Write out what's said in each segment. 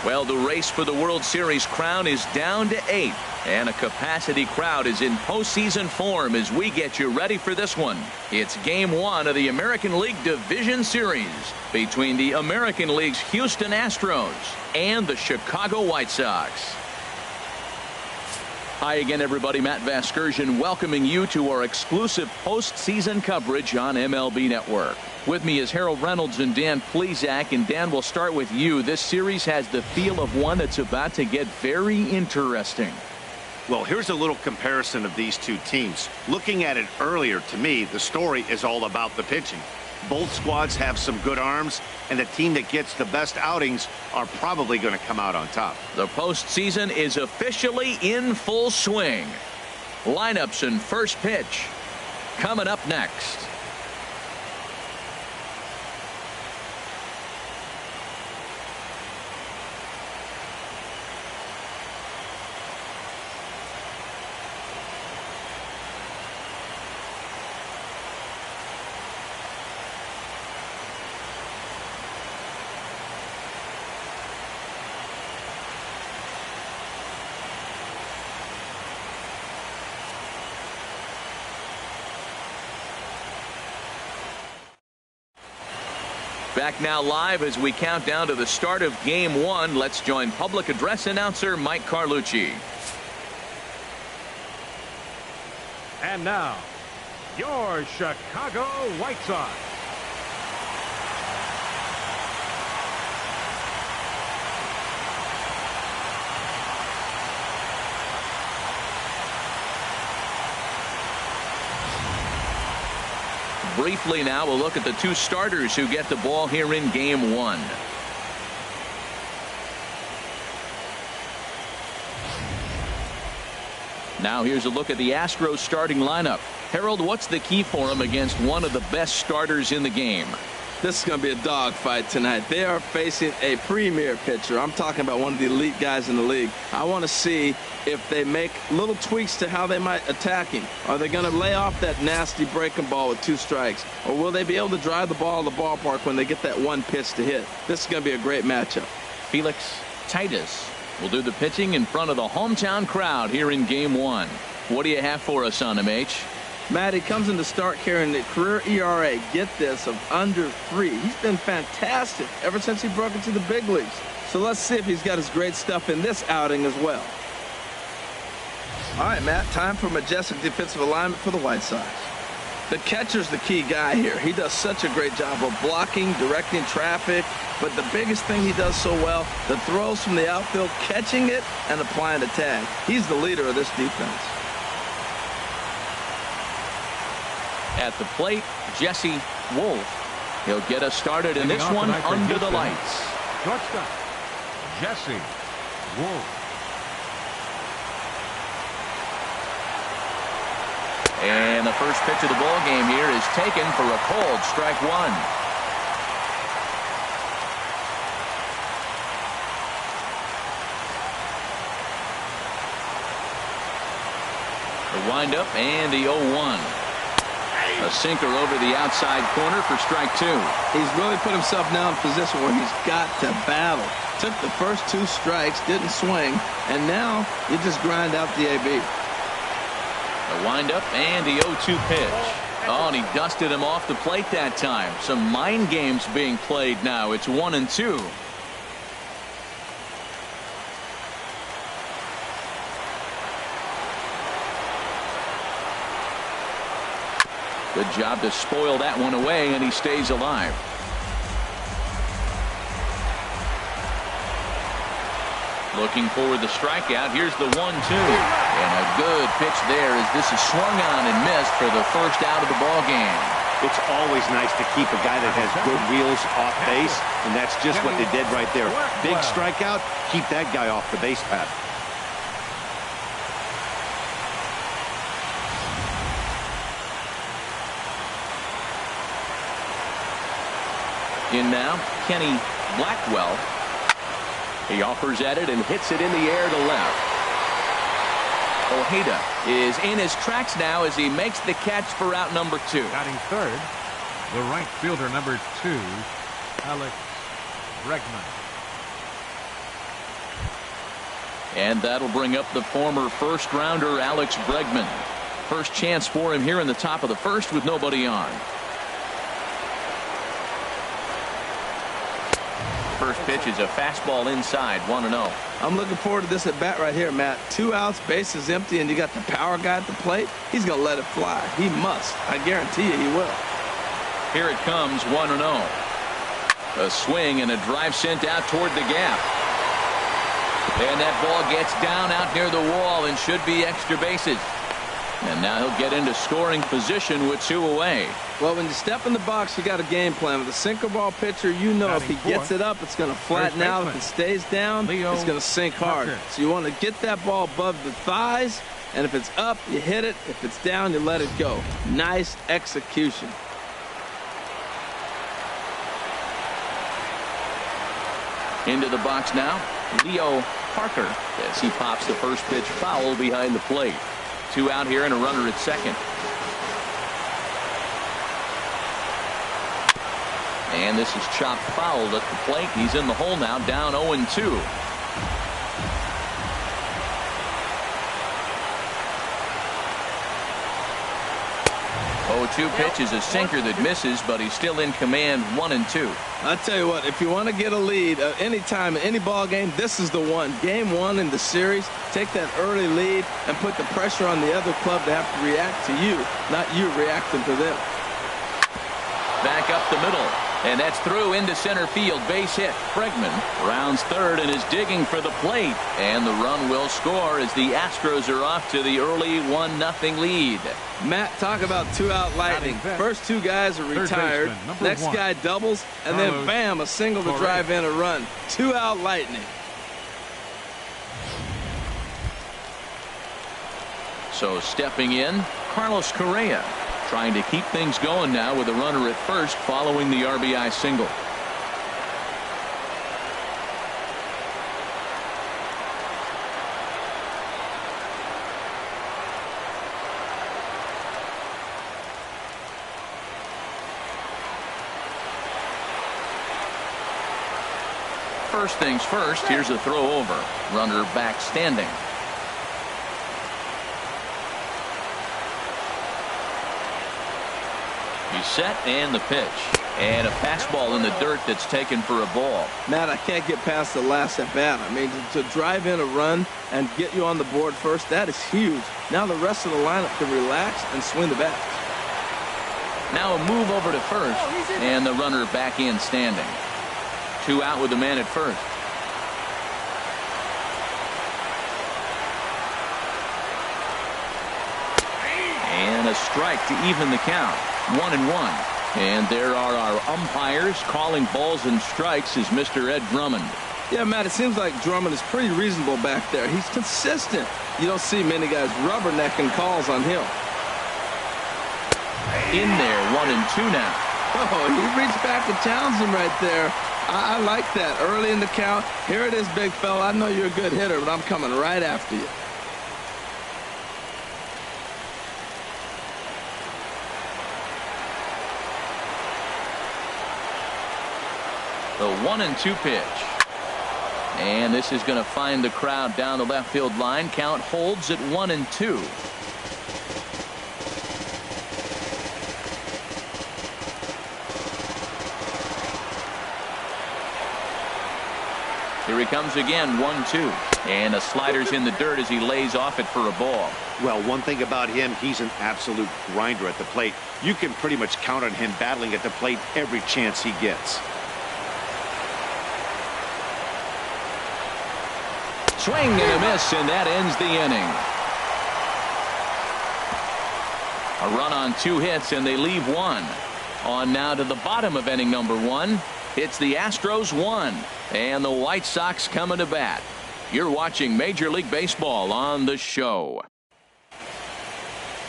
Well, the race for the World Series crown is down to 8, and a capacity crowd is in postseason form as we get you ready for this one. It's Game 1 of the American League Division Series between the American League's Houston Astros and the Chicago White Sox. Hi again, everybody. Matt Vasgersian welcoming you to our exclusive postseason coverage on MLB Network. With me is Harold Reynolds and Dan Plesac. And Dan, we'll start with you. This series has the feel of one that's about to get very interesting. Well, here's a little comparison of these two teams. Looking at it earlier, to me, the story is all about the pitching. Both squads have some good arms, and the team that gets the best outings are probably going to come out on top. The postseason is officially in full swing. Lineups and first pitch coming up next. Back now live as we count down to the start of Game 1. Let's join public address announcer Mike Carlucci. And now, your Chicago White Sox. Briefly now, we'll look at the two starters who get the ball here in Game 1. Now here's a look at the Astros starting lineup. Harold, what's the key for them against one of the best starters in the game? This is going to be a dogfight tonight. They are facing a premier pitcher. I'm talking about one of the elite guys in the league. I want to see if they make little tweaks to how they might attack him. Are they going to lay off that nasty breaking ball with 2 strikes? Or will they be able to drive the ball to the ballpark when they get that one pitch to hit? This is going to be a great matchup. Felix Titus will do the pitching in front of the hometown crowd here in Game 1. What do you have for us on him, H? Matt, he comes in to start carrying the career ERA, get this, of under 3. He's been fantastic ever since he broke into the big leagues. So let's see if he's got his great stuff in this outing as well. All right, Matt, time for majestic defensive alignment for the White Sox. The catcher's the key guy here. He does such a great job of blocking, directing traffic, but the biggest thing he does so well, the throws from the outfield, catching it and applying the tag. He's the leader of this defense. At the plate, Jesse Wolf. He'll get us started in this one under the lights. Shortstop, Jesse Wolf. And the first pitch of the ball game here is taken for a cold strike 1. The windup and the 0-1. A sinker over the outside corner for strike 2. He's really put himself now in a position where he's got to battle. Took the first 2 strikes, didn't swing, and now you just grind out the AB. The windup and the 0-2 pitch. Oh, and he dusted him off the plate that time. Some mind games being played now. It's 1-2. Good job to spoil that one away, and he stays alive. Looking for the strikeout. Here's the 1-2. And a good pitch there as this is swung on and missed for the first out of the ball game. It's always nice to keep a guy that has good wheels off base, and that's just what they did right there. Big strikeout, keep that guy off the base path. In now, Kenny Blackwell. He offers at it and hits it in the air to left. Ojeda is in his tracks now as he makes the catch for out number 2. Batting third, the right fielder number 2, Alex Bregman. And that'll bring up the former first-rounder Alex Bregman. First chance for him here in the top of the first with nobody on. First pitch is a fastball inside, 1-0. I'm looking forward to this at bat right here, Matt. 2 outs, bases empty, and you got the power guy at the plate. He's going to let it fly. He must. I guarantee you he will. Here it comes, 1-0. A swing and a drive sent out toward the gap. And that ball gets down out near the wall and should be extra bases. And now he'll get into scoring position with 2 away. Well, when you step in the box, you got a game plan. With a sinker ball pitcher, you know if he gets it up, it's going to flatten out. If it stays down, it's going to sink hard. So you want to get that ball above the thighs, and if it's up, you hit it. If it's down, you let it go. Nice execution. Into the box now, Leo Parker, as he pops the first pitch foul behind the plate. 2 out here and a runner at second. And this is chopped fouled at the plate. He's in the hole now, down 0-2. 0-2 pitch is a sinker that misses, but he's still in command, 1-2. I tell you what, if you want to get a lead anytime in any ball game, this is the one. Game 1 in the series, take that early lead and put the pressure on the other club to have to react to you, not you reacting to them. Back up the middle, and that's through into center field. Base hit. Bregman rounds third and is digging for the plate, and the run will score as the Astros are off to the early 1-0 lead. Matt, talk about 2-out lightning. First 2 guys are retired. Next guy doubles, and then bam, a single to drive in a run. 2-out lightning. So stepping in, Carlos Correa, trying to keep things going now with a runner at first following the RBI single. First things first, here's a throw over. Runner back standing. He's set, and the pitch. And a fastball in the dirt that's taken for a ball. Matt, I can't get past the last at bat. I mean, to drive in a run and get you on the board first, that is huge. Now the rest of the lineup can relax and swing the bat. Now a move over to first, and the runner back in standing. 2 out with the man at first. And a strike to even the count. 1-1. And there are our umpires calling balls and strikes as Mr. Ed Drummond. Yeah, Matt, it seems like Drummond is pretty reasonable back there. He's consistent. You don't see many guys rubbernecking calls on him. In there, 1-2 now. Oh, he reached back to Townsend right there. I like that. Early in the count. Here it is, big fella. I know you're a good hitter, but I'm coming right after you. The 1-2 pitch. And this is going to find the crowd down the left field line. Count holds at 1-2. Here he comes again, 1-2. And a slider's in the dirt as he lays off it for a ball. Well, one thing about him, he's an absolute grinder at the plate. You can pretty much count on him battling at the plate every chance he gets. Swing and a miss, and that ends the inning. A run on 2 hits, and they leave 1. On now to the bottom of inning number 1. It's the Astros 1, and the White Sox coming to bat. You're watching Major League Baseball on the show.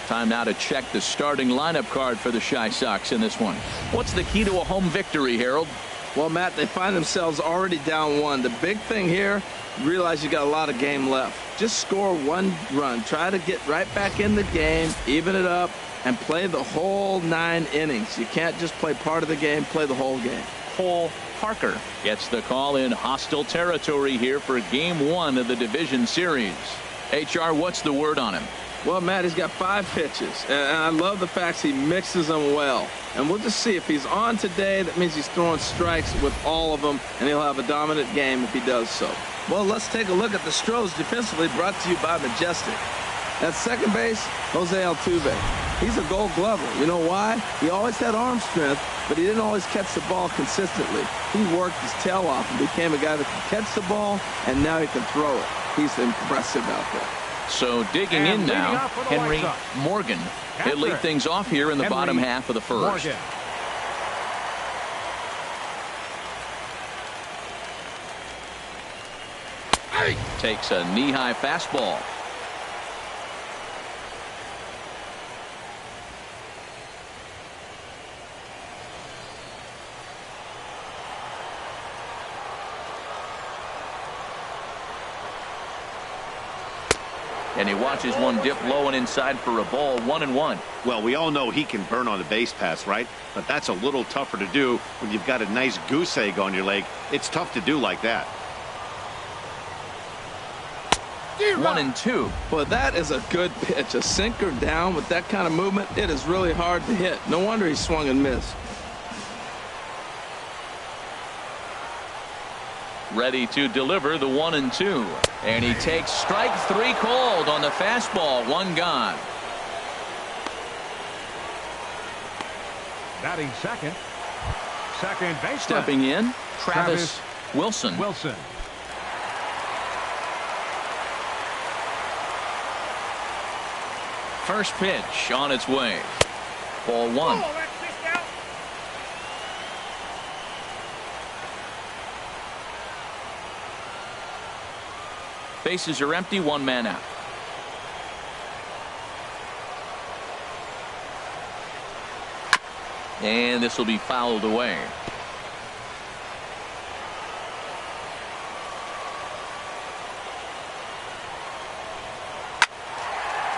Time now to check the starting lineup card for the Chi Sox in this one. What's the key to a home victory, Harold? Well, Matt, they find themselves already down 1. The big thing here, realize you got a lot of game left. Just score 1 run. Try to get right back in the game, even it up, and play the whole 9 innings. You can't just play part of the game, play the whole game. Cole Parker gets the call in hostile territory here for game 1 of the division series. HR, what's the word on him? Well, Matt, he's got 5 pitches, and I love the fact he mixes them well. And we'll just see if he's on today. That means he's throwing strikes with all of them, and he'll have a dominant game if he does so. Well, let's take a look at the Astros defensively, brought to you by Majestic. At second base, Jose Altuve. He's a Gold Glover. You know why? He always had arm strength, but he didn't always catch the ball consistently. He worked his tail off and became a guy that can catch the ball, and now he can throw it. He's impressive out there. So digging in now, Henry Morgan. He'll lead things off here in the bottom half of the first. Morgan. Takes a knee-high fastball. And he watches one dip low and inside for a ball. 1-1. Well, we all know he can burn on the base pass, right? But that's a little tougher to do when you've got a nice goose egg on your leg. It's tough to do like that. 1-2. Well, that is a good pitch. A sinker down with that kind of movement, it is really hard to hit. No wonder he swung and missed. Ready to deliver the 1-2. And he takes strike 3 called on the fastball. 1 gone. Batting second. Second baseman. Stepping in, Travis Wilson. First pitch on its way. Ball 1. Bases are empty, 1 man out. And this will be fouled away.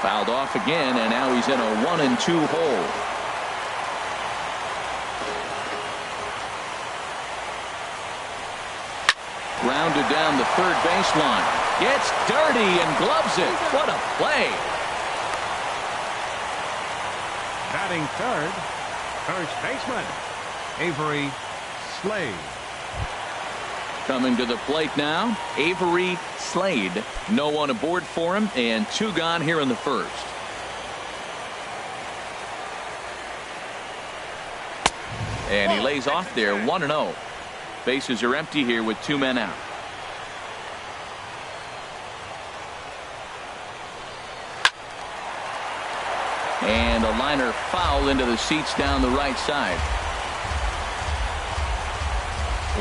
Fouled off again, and now he's in a 1-2 hole. Grounded down the third baseline. Gets dirty and gloves it. What a play. Batting third. First baseman. Avery Slade. Coming to the plate now, Avery Slade. No one aboard for him, and 2 gone here in the first. And he lays off there, 1-0. Bases are empty here with 2 men out. And a liner foul into the seats down the right side.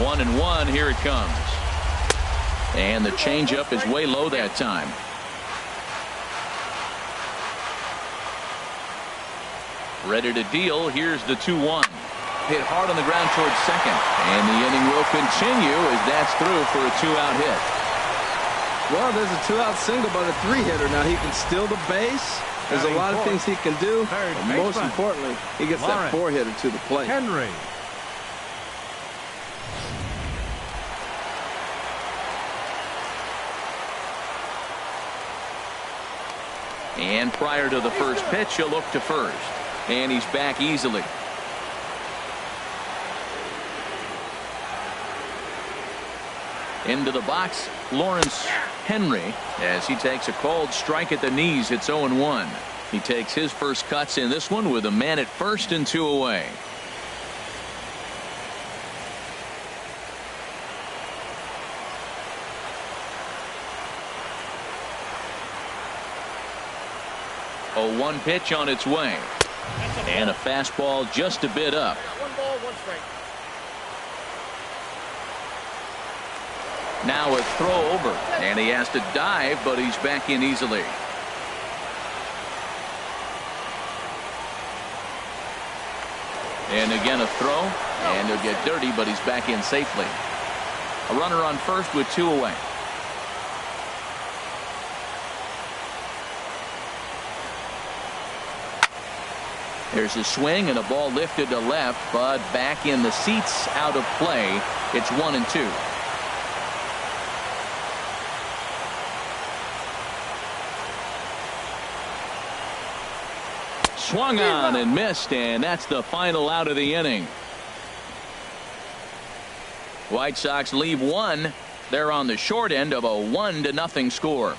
1-1. Here it comes. And the changeup is way low that time. Ready to deal. Here's the 2-1. Hit hard on the ground towards second. And the inning will continue as that's through for a 2-out hit. Well, there's a 2-out single, but a 3-hitter. Now he can steal the base. There's a lot of things he can do. But most importantly, he gets that 4-hitter to the plate. Henry. And prior to the first pitch, he'll look to first. And he's back easily. Into the box, Lawrence Henry, as he takes a called strike at the knees. It's 0-1. He takes his first cuts in this one with a man at first and 2 away. A 1 pitch on its way. And a fastball just a bit up. 1 ball, 1 strike. Now a throw over, and he has to dive, but he's back in easily. And again a throw, and he'll get dirty, but he's back in safely. A runner on first with 2 away. There's a swing and a ball lifted to left, but back in the seats, out of play. It's 1-2. Swung on and missed, and that's the final out of the inning. White Sox leave one. They're on the short end of a 1-0 score.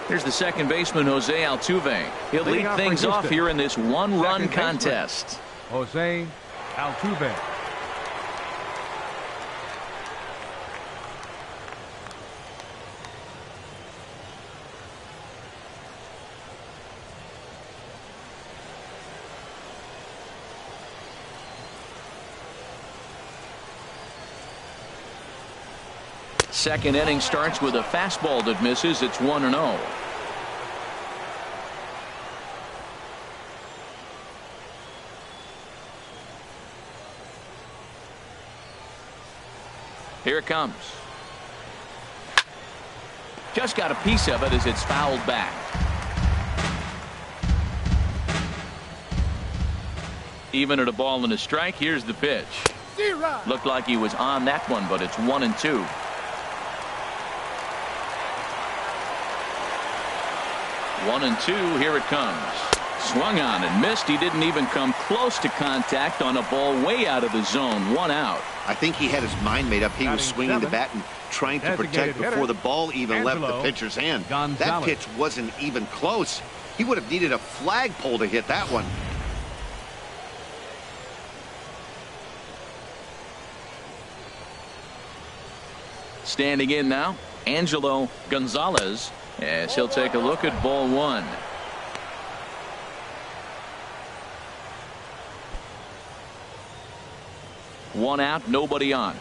Here's the second baseman, Jose Altuve. He'll lead things off here in this one-run contest. Jose Altuve. Second inning starts with a fastball that misses. It's 1-0. Here it comes. Just got a piece of it as it's fouled back. Even at a ball and a strike, here's the pitch. Looked like he was on that one, but it's 1-2. 1-2. Here it comes. Swung on and missed. He didn't even come close to contact on a ball way out of the zone. 1 out. I think he had his mind made up. He was swinging the bat and trying to protect before the ball even left the pitcher's hand. That pitch wasn't even close. He would have needed a flagpole to hit that one. Standing in now, Angelo Gonzalez, as he'll take a look at ball one. One out, nobody on.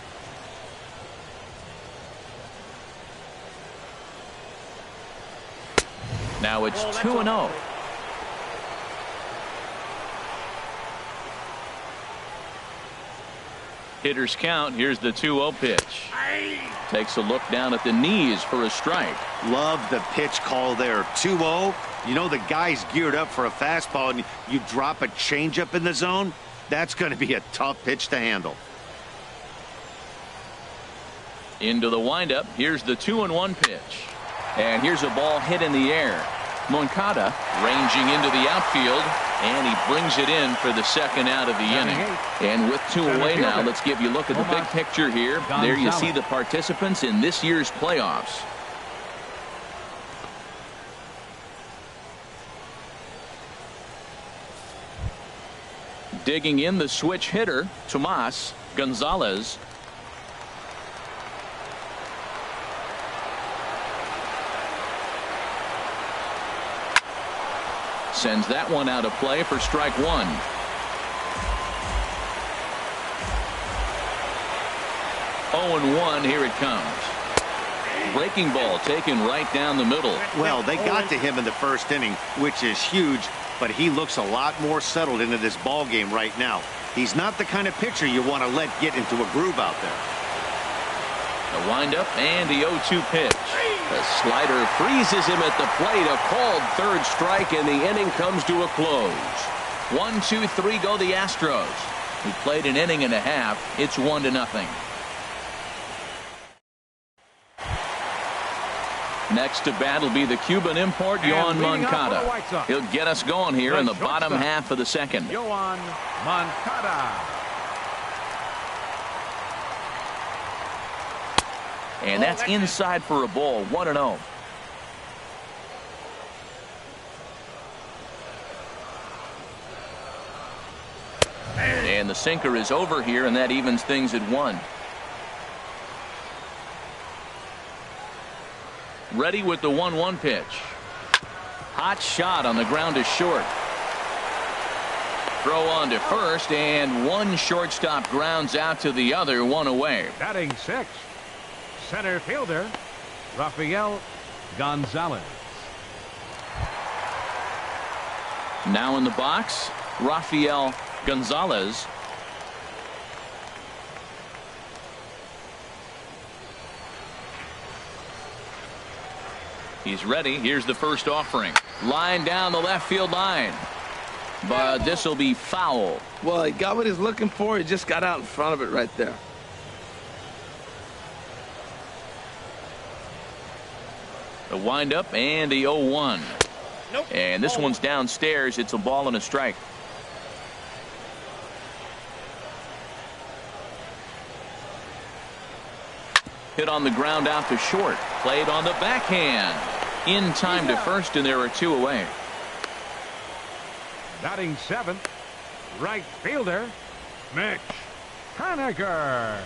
Now it's 2-0. Hitters count. Here's the 2-0 pitch. Takes a look down at the knees for a strike. Love the pitch call there. 2-0. You know the guy's geared up for a fastball and you drop a changeup in the zone. That's going to be a tough pitch to handle. Into the windup. Here's the 2-1 pitch. And here's a ball hit in the air. Moncada ranging into the outfield, and he brings it in for the second out of the inning. And with 2 away now, let's give you a look at the big picture here. There you see the participants in this year's playoffs. Digging in the switch hitter, Tomas Gonzalez. Sends that one out of play for strike one. Oh, and 1. Here it comes. Breaking ball taken right down the middle. Well, they got to him in the first inning, which is huge, but he looks a lot more settled into this ball game right now. He's not the kind of pitcher you want to let get into a groove out there. The windup and the 0-2 pitch. The slider freezes him at the plate. A called third strike, and the inning comes to a close. 1, 2, 3 go the Astros. We played an inning and a half. It's 1-0. Next to bat will be the Cuban import, Yoan Moncada. He'll get us going here in the bottom half of the second. Yoan Moncada. And that's inside for a ball. 1-0. And the sinker is over here, and that evens things at 1. Ready with the 1-1 pitch. Hot shot on the ground to short. Throw on to first, and one shortstop grounds out to the other. 1 away. Batting 6. Center fielder Rafael Gonzalez. Now in the box, Rafael Gonzalez. He's ready. Here's the first offering. Line down the left field line. But this will be foul. Well, he got what he's looking for. He just got out in front of it right there. The windup and the 0-1. Nope. And this one's downstairs. It's a ball and a strike. Hit on the ground out to short. Played on the backhand. In time to first, and there are 2 away. Batting 7th, right fielder, Mitch Haniger.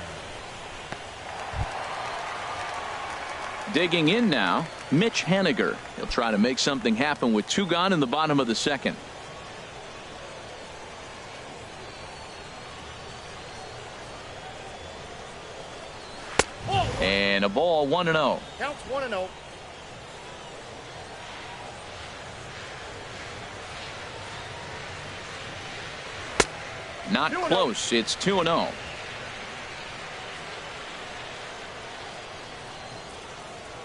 Digging in now, Mitch Haniger. He'll try to make something happen with 2 gone in the bottom of the 2nd. And a ball, 1-0. Counts 1-0. Not close. It's 2-0.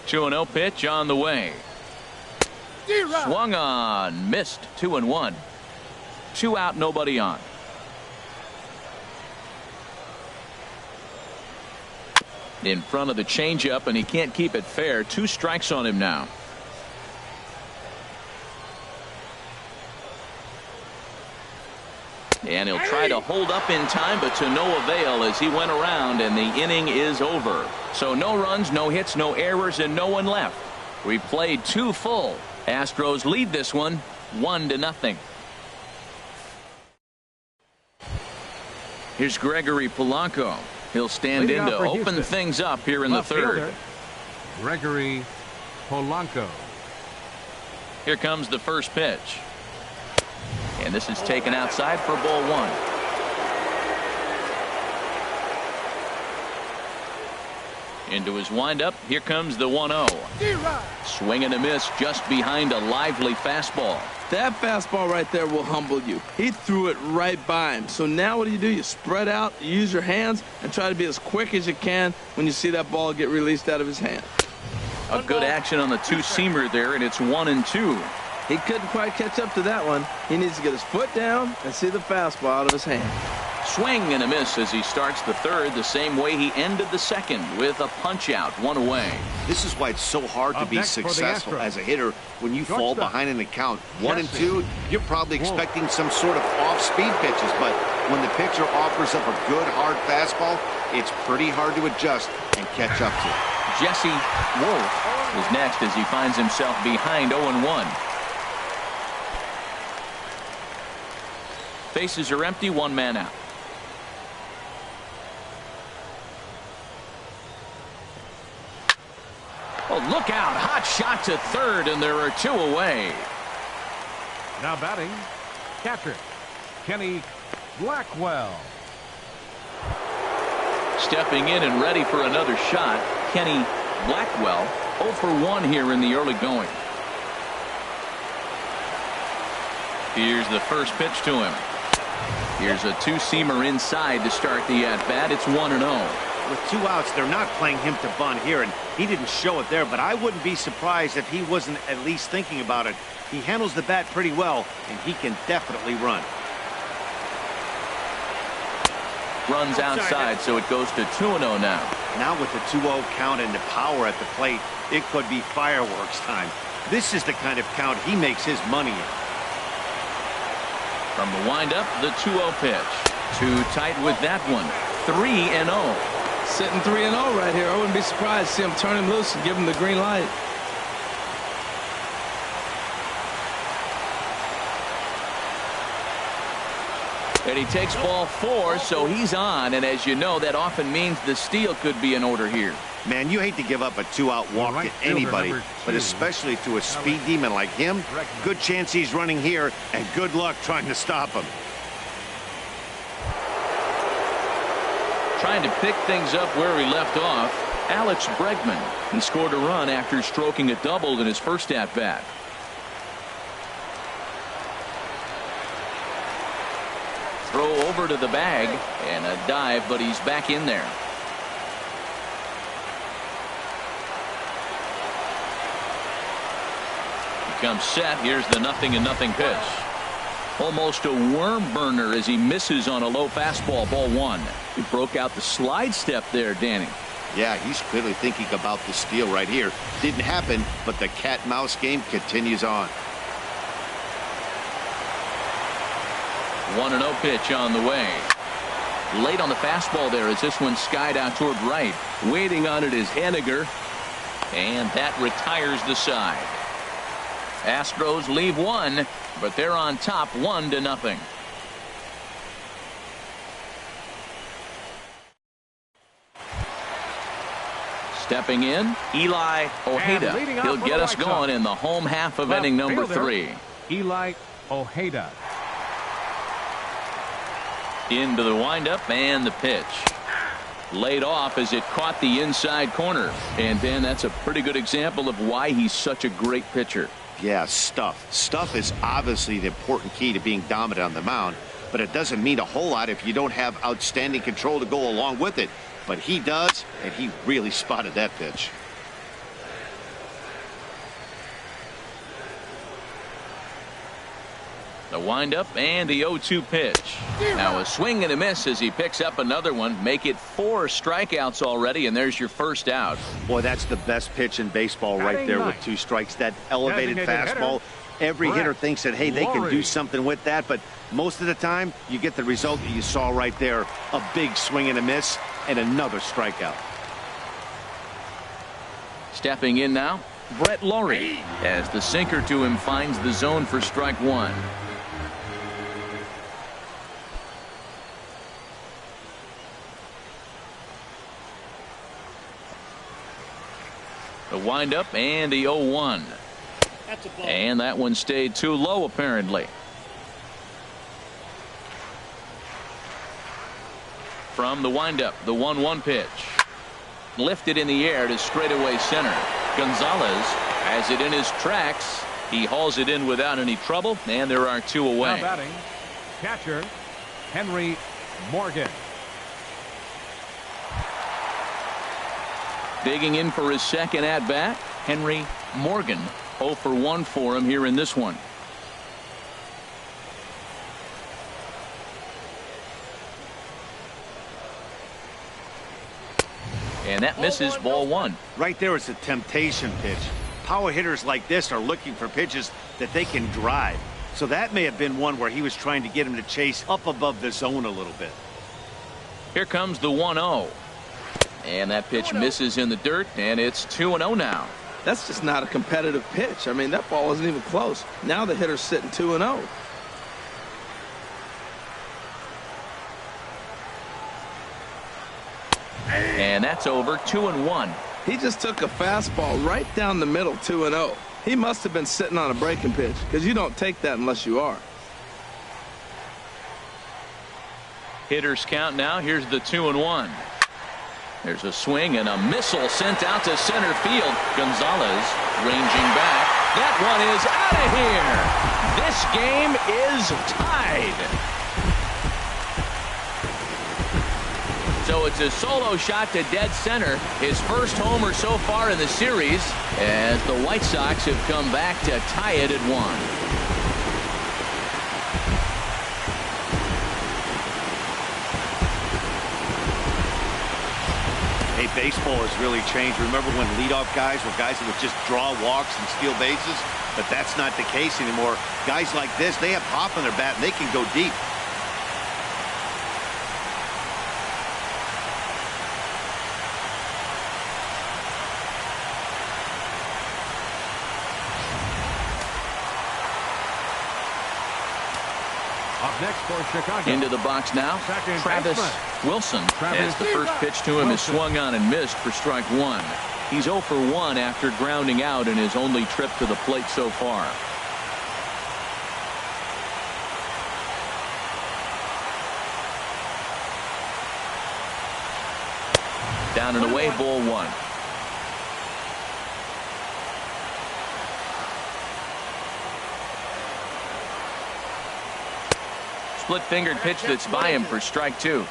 Two-0 pitch on the way. Swung on, missed. 2-1. 2 out, nobody on. In front of the changeup, and he can't keep it fair. 2 strikes on him now. And he'll try to hold up in time, but to no avail as he went around, and the inning is over. So no runs, no hits, no errors, and no one left. We played 2 full. Astros lead this one 1-0. Here's Gregory Polanco. He'll stand in to open things up here in the 3rd. Gregory Polanco. Here comes the first pitch. And this is taken outside for ball 1. Into his windup. Here comes the 1-0. Swing and a miss just behind a lively fastball. That fastball right there will humble you. He threw it right by him. So now what do? You spread out, you use your hands, and try to be as quick as you can when you see that ball get released out of his hand. A good action on the 2-seamer there, and it's 1-2. He couldn't quite catch up to that one. He needs to get his foot down and see the fastball out of his hand. Swing and a miss as he starts the 3rd, the same way he ended the 2nd with a punch out, 1 away. This is why it's so hard to be successful as a hitter when you fall behind in the count. 1-2, you're probably expecting some sort of off-speed pitches, but when the pitcher offers up a good hard fastball, it's pretty hard to adjust and catch up to. Jesse Wolf is next as he finds himself behind 0-1. Bases are empty, 1 man out. Oh, look out. Hot shot to 3rd, and there are 2 away. Now batting, catcher, Kenny Blackwell. Stepping in and ready for another shot, Kenny Blackwell, 0 for 1 here in the early going. Here's the first pitch to him. Here's a 2-seamer inside to start the at-bat. It's 1-0. With 2 outs, they're not playing him to bunt here, and he didn't show it there, but I wouldn't be surprised if he wasn't at least thinking about it. He handles the bat pretty well, and he can definitely run. Runs outside, so it goes to 2-0 now. Now with the 2-0 count and the power at the plate, it could be fireworks time. This is the kind of count he makes his money in. From the windup, the 2-0 pitch. Too tight with that one. 3-0. Sitting 3-0 right here. I wouldn't be surprised to see him turn him loose and give him the green light. And he takes ball 4, so he's on. And as you know, that often means the steal could be in order here. Man, you hate to give up a 2-out walk to anybody, but especially to a speed demon like him. Good chance he's running here, and good luck trying to stop him. Trying to pick things up where he left off, Alex Bregman. He scored a run after stroking a double in his first at-bat. Throw over to the bag, and a dive, but he's back in there. comes set. Here's the 0-0 pitch. Almost a worm burner as he misses on a low fastball. Ball 1. He broke out the slide step there, Danny. Yeah, he's clearly thinking about the steal right here. Didn't happen, but the cat-mouse game continues on. 1-0 pitch on the way. Late on the fastball there as this one skied out toward right. Waiting on it is Henniger. And that retires the side. Astros leave one, but they're on top 1-0. Stepping in, Eli Ojeda. He'll get us going in the home half of inning number 3. Eli Ojeda. Into the windup and the pitch. Laid off as it caught the inside corner. And Ben, that's a pretty good example of why he's such a great pitcher. Yeah, stuff. Stuff is obviously the important key to being dominant on the mound, but it doesn't mean a whole lot if you don't have outstanding control to go along with it. But he does, and he really spotted that pitch. The windup and the 0-2 pitch. Now a swing and a miss as he picks up another one. Make it 4 strikeouts already, and there's your first out. Boy, that's the best pitch in baseball right there with 2 strikes. That elevated fastball. Every hitter thinks that, hey, they can do something with that, but most of the time you get the result that you saw right there. A big swing and a miss and another strikeout. Stepping in now, Brett Laurie, as the sinker to him finds the zone for strike 1. The windup and the 0-1. And that one stayed too low apparently. From the windup, the 1-1 pitch. Lifted in the air to straightaway center. Gonzalez has it in his tracks. He hauls it in without any trouble, and there are 2 away. Now batting, catcher Henry Morgan. Digging in for his second at bat, Henry Morgan. 0 for 1 for him here in this one. And that misses. Ball 1. Right there is a temptation pitch. Power hitters like this are looking for pitches that they can drive. So that may have been one where he was trying to get him to chase up above the zone a little bit. Here comes the 1-0. And that pitch misses in the dirt, and it's 2-0 now. That's just not a competitive pitch. I mean, that ball wasn't even close. Now the hitter's sitting 2-0. And that's over. 2-1. He just took a fastball right down the middle, 2-0. He must have been sitting on a breaking pitch, because you don't take that unless you are. Hitters count now. Here's the 2-1. There's a swing and a missile sent out to center field. Gonzalez ranging back. That one is out of here. This game is tied. So it's a solo shot to dead center. His first homer so far in the series, as the White Sox have come back to tie it at 1. Hey, baseball has really changed. Remember when leadoff guys were guys that would just draw walks and steal bases? But that's not the case anymore. Guys like this, they have pop on their bat and they can go deep. Up next for Chicago. Into the box now, Travis Wilson. As the first pitch to him is swung on and missed for strike 1. He's 0 for 1 after grounding out in his only trip to the plate so far. Down and away, ball 1. Split-fingered pitch that's by him for strike 2.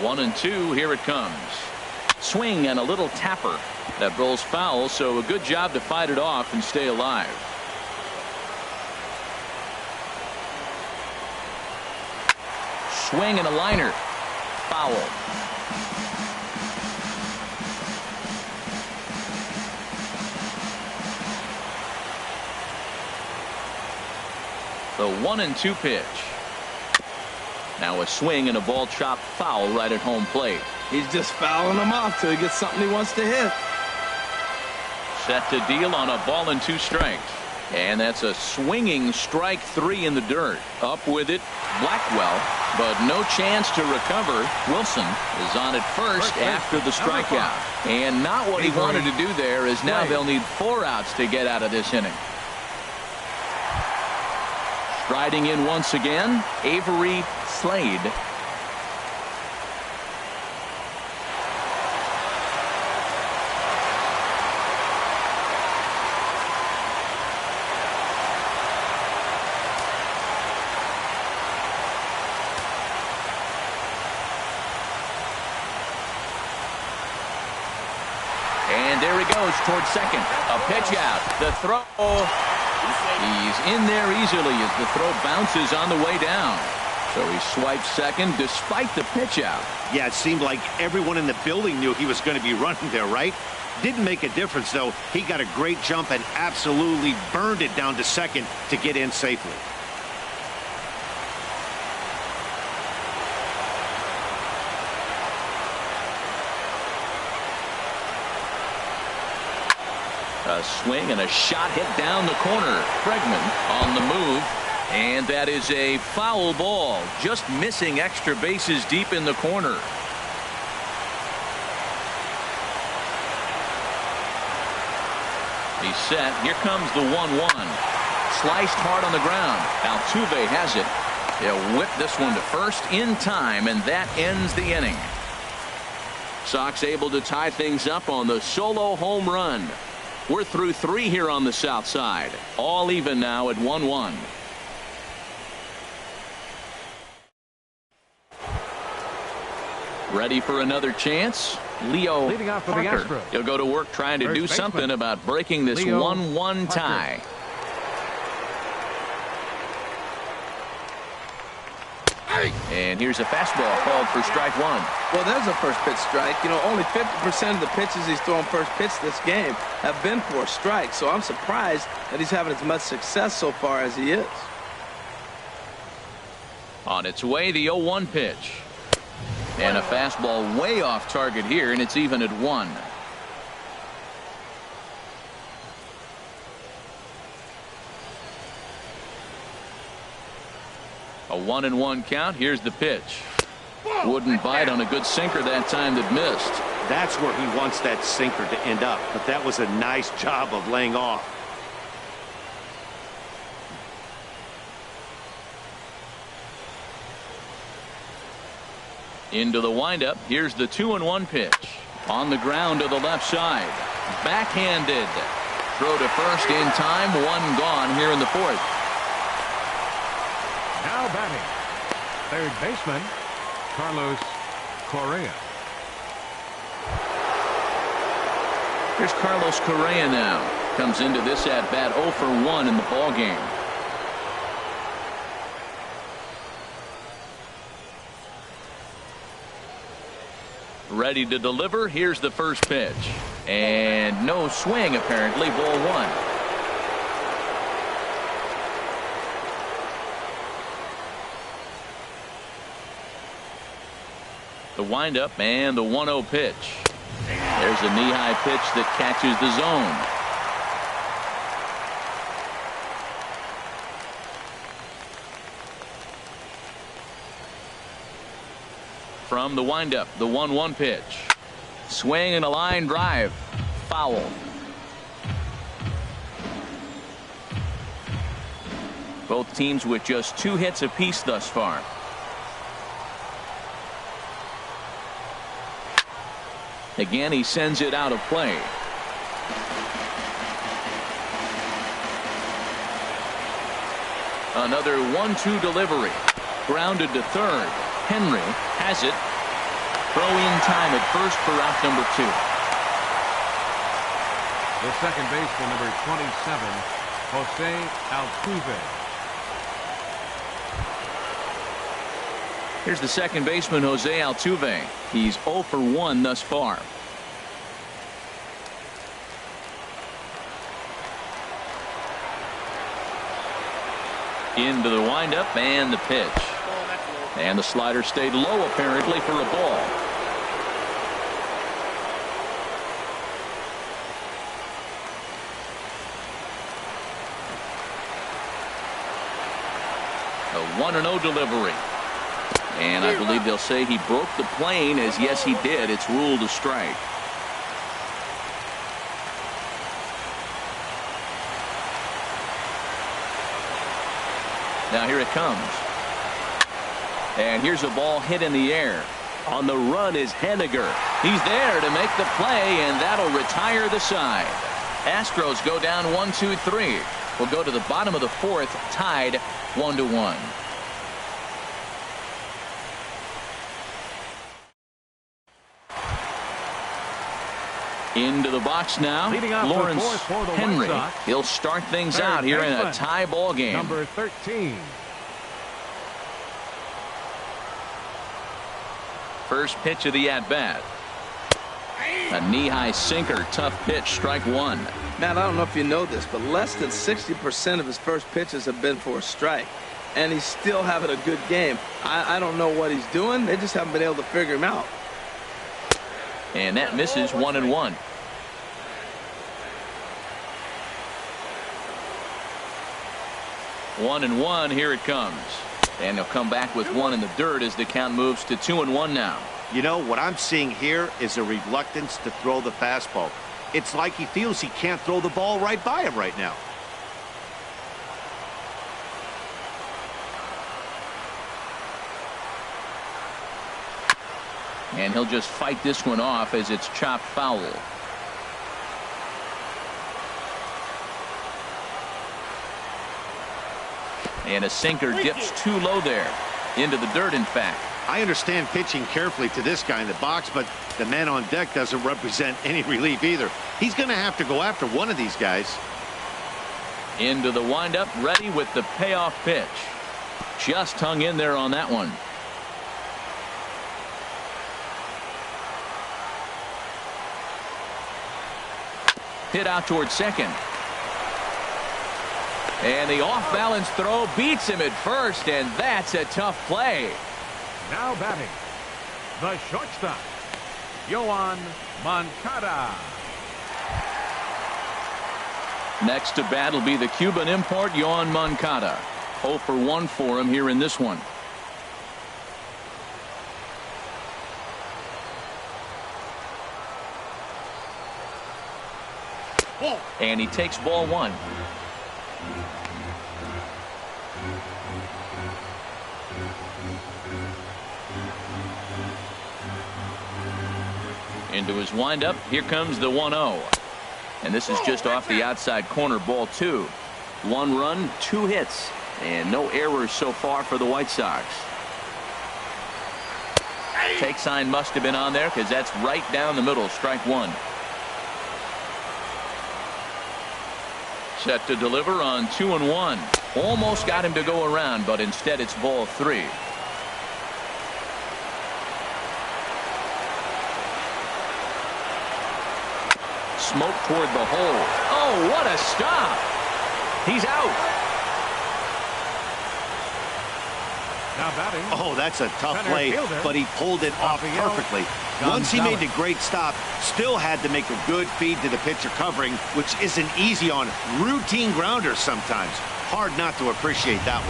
1-2. Here it comes. Swing and a little tapper that rolls foul, so a good job to fight it off and stay alive. Swing and a liner. Foul. The 1-2 pitch. Now a swing and a ball chopped foul right at home plate. He's just fouling them off till he gets something he wants to hit. Set to deal on a ball and 2 strikes. And that's a swinging strike 3 in the dirt. Up with it, Blackwell, but no chance to recover. Wilson is on at first after the strikeout. And not what he wanted to do there, as now they'll need 4 outs to get out of this inning. Striding in once again, Avery Slade. And there he goes towards second. A pitch out. The throw. He's in there easily as the throw bounces on the way down. So he swipes second despite the pitch out. Yeah, it seemed like everyone in the building knew he was going to be running there, right? Didn't make a difference, though. He got a great jump and absolutely burned it down to second to get in safely. A swing and a shot hit down the corner. Bregman on the move. And that is a foul ball. Just missing extra bases deep in the corner. He's set. Here comes the 1-1. Sliced hard on the ground. Altuve has it. He'll whip this one to first in time, and that ends the inning. Sox able to tie things up on the solo home run. We're through 3 here on the south side. All even now at 1-1. Ready for another chance? Leo Leading off for the Parker. Astros. He'll go to work trying to do something about breaking this 1-1 tie. And here's a fastball called for strike 1. Well, there's a first pitch strike. You know, only 50% of the pitches he's thrown first pitch this game have been for a strike. So I'm surprised that he's having as much success so far as he is. On its way, the 0-1 pitch. And a fastball way off target here, and it's even at 1. A 1-1 count. Here's the pitch. Wouldn't bite on a good sinker that time that missed. That's where he wants that sinker to end up, but that was a nice job of laying off. Into the windup. Here's the 2-1 pitch. On the ground to the left side. Backhanded. Throw to first in time. 1 gone here in the 4th. Now batting, third baseman, Carlos Correa. Here's Carlos Correa now. Comes into this at bat 0 for 1 in the ball game. Ready to deliver. Here's the first pitch. And no swing apparently. Ball 1. The windup and the 1-0 pitch. There's a knee-high pitch that catches the zone. From the windup, the 1-1 pitch. Swing and a line drive. Foul. Both teams with just 2 hits apiece thus far. Again, he sends it out of play. Another 1-2 delivery. Grounded to third. Henry has it. Throw in time at first for out number 2. The second baseman, number 27, Jose Altuve. Here's the second baseman, Jose Altuve. He's 0 for 1 thus far. Into the windup and the pitch. And the slider stayed low apparently for a ball. A 1-0 delivery. And I believe they'll say he broke the plane, as yes he did. It's ruled a strike. Now here it comes. And here's a ball hit in the air. On the run is Henniger. He's there to make the play, and that'll retire the side. Astros go down 1-2-3. We'll go to the bottom of the 4th, tied 1-1. Into the box now, Lawrence Henry. He'll start things out here in a tie ball game. Number 13. First pitch of the at-bat. A knee-high sinker, tough pitch, strike 1. Matt, I don't know if you know this, but less than 60% of his first pitches have been for a strike. And he's still having a good game. I don't know what he's doing. They just haven't been able to figure him out. And that misses 1-1. One and one, here it comes. And they'll come back with one in the dirt as the count moves to 2-1 now. You know, what I'm seeing here is a reluctance to throw the fastball. It's like he feels he can't throw the ball right by him right now. And he'll just fight this one off as it's chopped foul. And a sinker dips too low there. Into the dirt, in fact. I understand pitching carefully to this guy in the box, but the man on deck doesn't represent any relief either. He's going to have to go after one of these guys. Into the windup, ready with the payoff pitch. Just hung in there on that one. Hit out towards second. And the off-balance throw beats him at first, and that's a tough play. Now batting, the shortstop, Yoan Moncada. Next to bat will be the Cuban import, Yoan Moncada. 0 for 1 for him here in this one. And he takes ball 1. Into his windup. Here comes the 1-0. And this is just off the outside corner, ball 2. 1 run, 2 hits, and no errors so far for the White Sox. Take sign must have been on there because that's right down the middle, strike 1. Set to deliver on 2-1. Almost got him to go around, but instead it's ball 3. Smoke toward the hole. Oh, what a stop. He's out. Now batting. Oh, that's a tough Center play, fielder, but he pulled it off Rafael perfectly. Once he made the Gonzalez. great stop, still had to make a good feed to the pitcher covering, which isn't easy on routine grounders sometimes. Hard not to appreciate that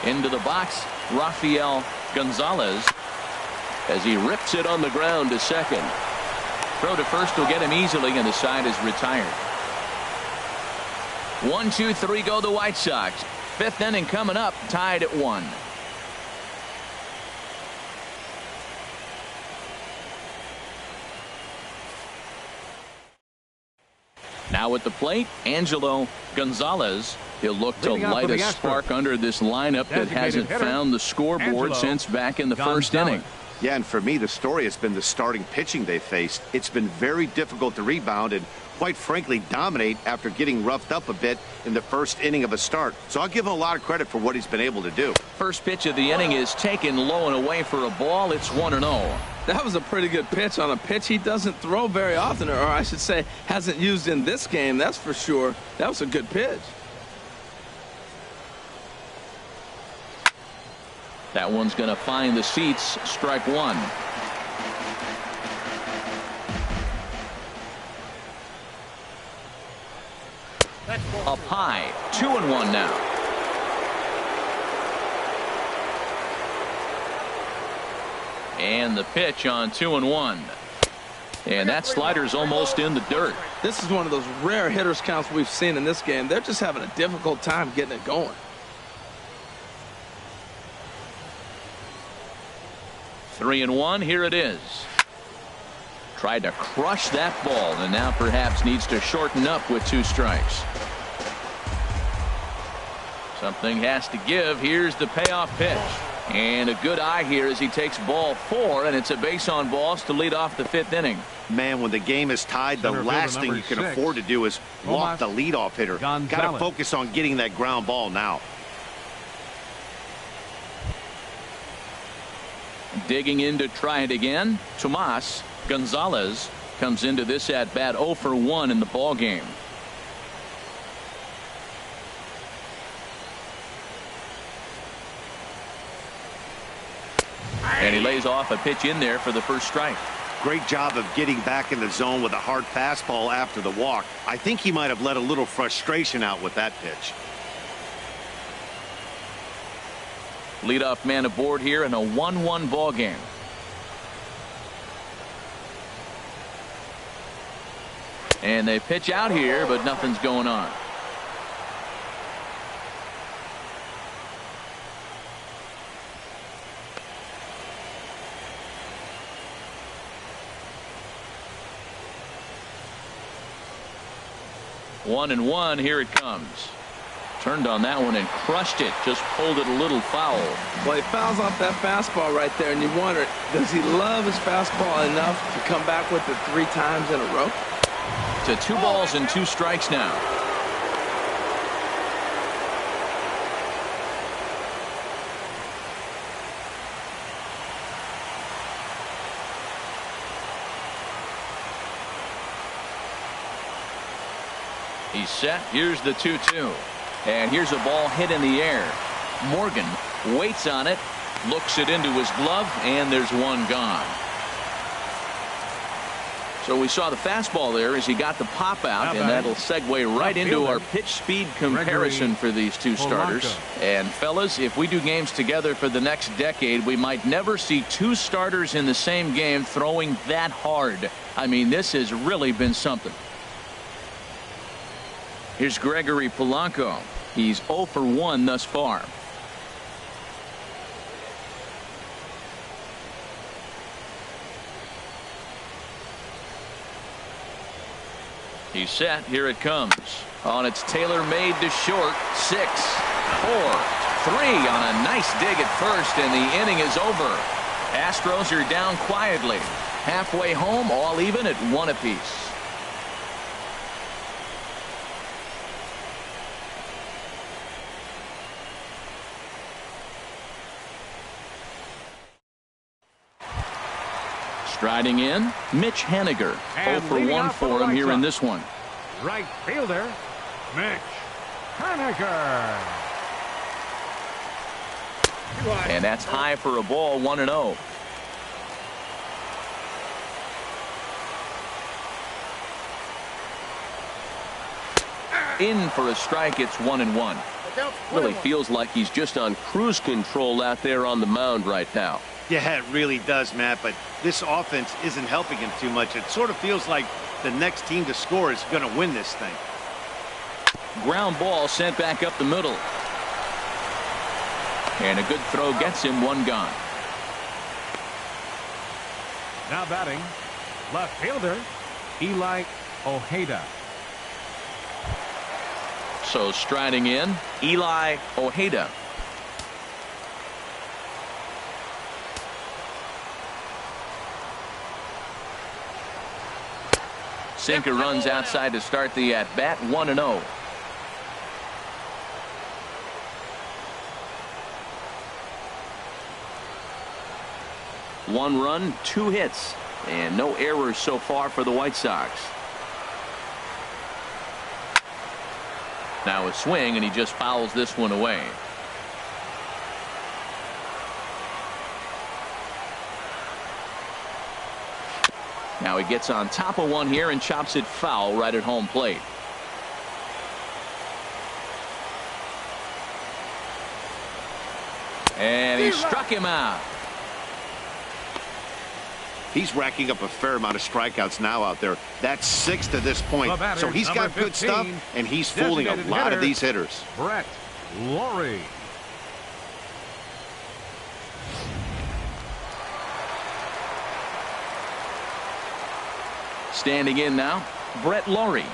one. Into the box, Rafael Gonzalez, as he rips it on the ground to second. Throw to first will get him easily, and the side is retired. 1, 2, 3 go the White Sox. 5th inning coming up, tied at 1. Now at the plate, Angelo Gonzalez. He'll look to light a spark under this lineup that hasn't found the scoreboard since back in the first inning. Yeah, and for me, the story has been the starting pitching they faced. It's been very difficult to rebound and, quite frankly, dominate after getting roughed up a bit in the first inning of a start. So I'll give him a lot of credit for what he's been able to do. First pitch of the inning is taken low and away for a ball. It's 1-0. That was a pretty good pitch on a pitch he doesn't throw very often, or I should say hasn't used in this game, that's for sure. That was a good pitch. That one's going to find the seats. Strike one. Up high. 2-1 now. And the pitch on 2-1. And that slider's almost in the dirt. This is one of those rare hitters counts we've seen in this game. They're just having a difficult time getting it going. 3-1. Here it is. Tried to crush that ball and now perhaps needs to shorten up with 2 strikes. Something has to give. Here's the payoff pitch. And a good eye here as he takes ball 4, and it's a base on balls to lead off the 5th inning. Man, when the game is tied, the last thing you can afford to do is walk the leadoff hitter. Got to focus on getting that ground ball now. Digging in to try it again. Tomas Gonzalez comes into this at bat 0 for 1 in the ball game. And he lays off a pitch in there for the first strike. Great job of getting back in the zone with a hard fastball after the walk. I think he might have let a little frustration out with that pitch. Leadoff man aboard here in a 1-1 ball game. And they pitch out here, but nothing's going on. One and one. Here it comes. Turned on that one and crushed it. Just pulled it a little foul. Well, he fouls off that fastball right there, and you wonder, does he love his fastball enough to come back with it 3 times in a row? To 2 balls and 2 strikes now. He's set. Here's the 2-2. And here's a ball hit in the air. Morgan waits on it, looks it into his glove, and there's one gone. So we saw the fastball there as he got the pop out, and that'll segue right into our pitch speed comparison for these 2 starters. And fellas, if we do games together for the next decade, we might never see 2 starters in the same game throwing that hard. I mean, this has really been something. Here's Gregory Polanco. He's 0 for 1 thus far. He's set. Here it comes. On its tailor-made to short. 6, 4, 3 on a nice dig at first, and the inning is over. Astros are down quietly. Halfway home, all even at 1 apiece. Striding in, Mitch Haniger. 0 for 1 for him here in this one. Right fielder, Mitch Haniger. And that's high for a ball, 1-0. In for a strike, it's 1-1. Really feels like he's just on cruise control out there on the mound right now. Yeah, it really does, Matt, but this offense isn't helping him too much. It sort of feels like the next team to score is going to win this thing. Ground ball sent back up the middle. And a good throw gets him, 1 gone. Now batting, left fielder, Eli Ojeda. So striding in, Eli Ojeda. Sinker runs outside to start the at-bat, 1-0. One run, 2 hits, and no errors so far for the White Sox. Now a swing, and he just fouls this one away. Now he gets on top of one here and chops it foul right at home plate. And he struck him out. He's racking up a fair amount of strikeouts now out there. That's 6 to this point. So he's got good stuff, and he's fooling a lot of these hitters. Brett Lawrie. Standing in now, Brett Lawrie.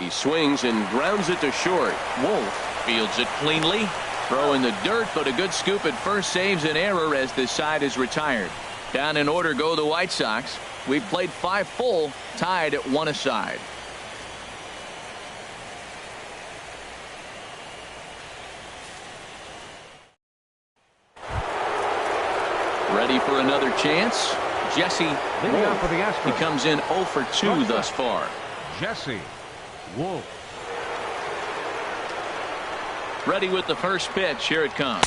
He swings and grounds it to short. Wolf fields it cleanly. Throw in the dirt, but a good scoop at first saves an error as the side is retired. Down in order go the White Sox. We've played 5 full, tied at 1 aside. Ready for another chance? Jesse Wolf. For the Astros. He comes in 0 for 2 thus far. Jesse Wolf. Ready with the first pitch. Here it comes.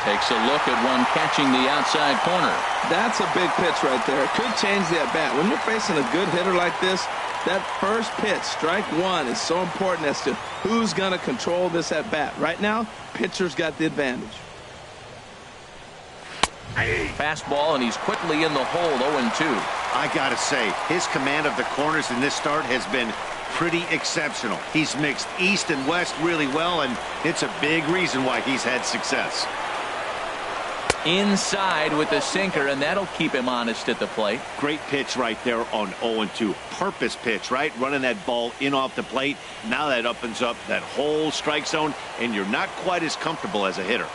Takes a look at one catching the outside corner. That's a big pitch right there. It could change the at-bat. When you're facing a good hitter like this, that first pitch, strike one, is so important as to who's going to control this at-bat. Right now, pitcher's got the advantage. Fastball, and he's quickly in the hole, 0-2. I gotta say, his command of the corners in this start has been pretty exceptional. He's mixed east and west really well, and it's a big reason why he's had success. Inside with the sinker, and that'll keep him honest at the plate. Great pitch right there on 0-2. Purpose pitch, right? Running that ball in off the plate. Now that opens up that whole strike zone, and you're not quite as comfortable as a hitter.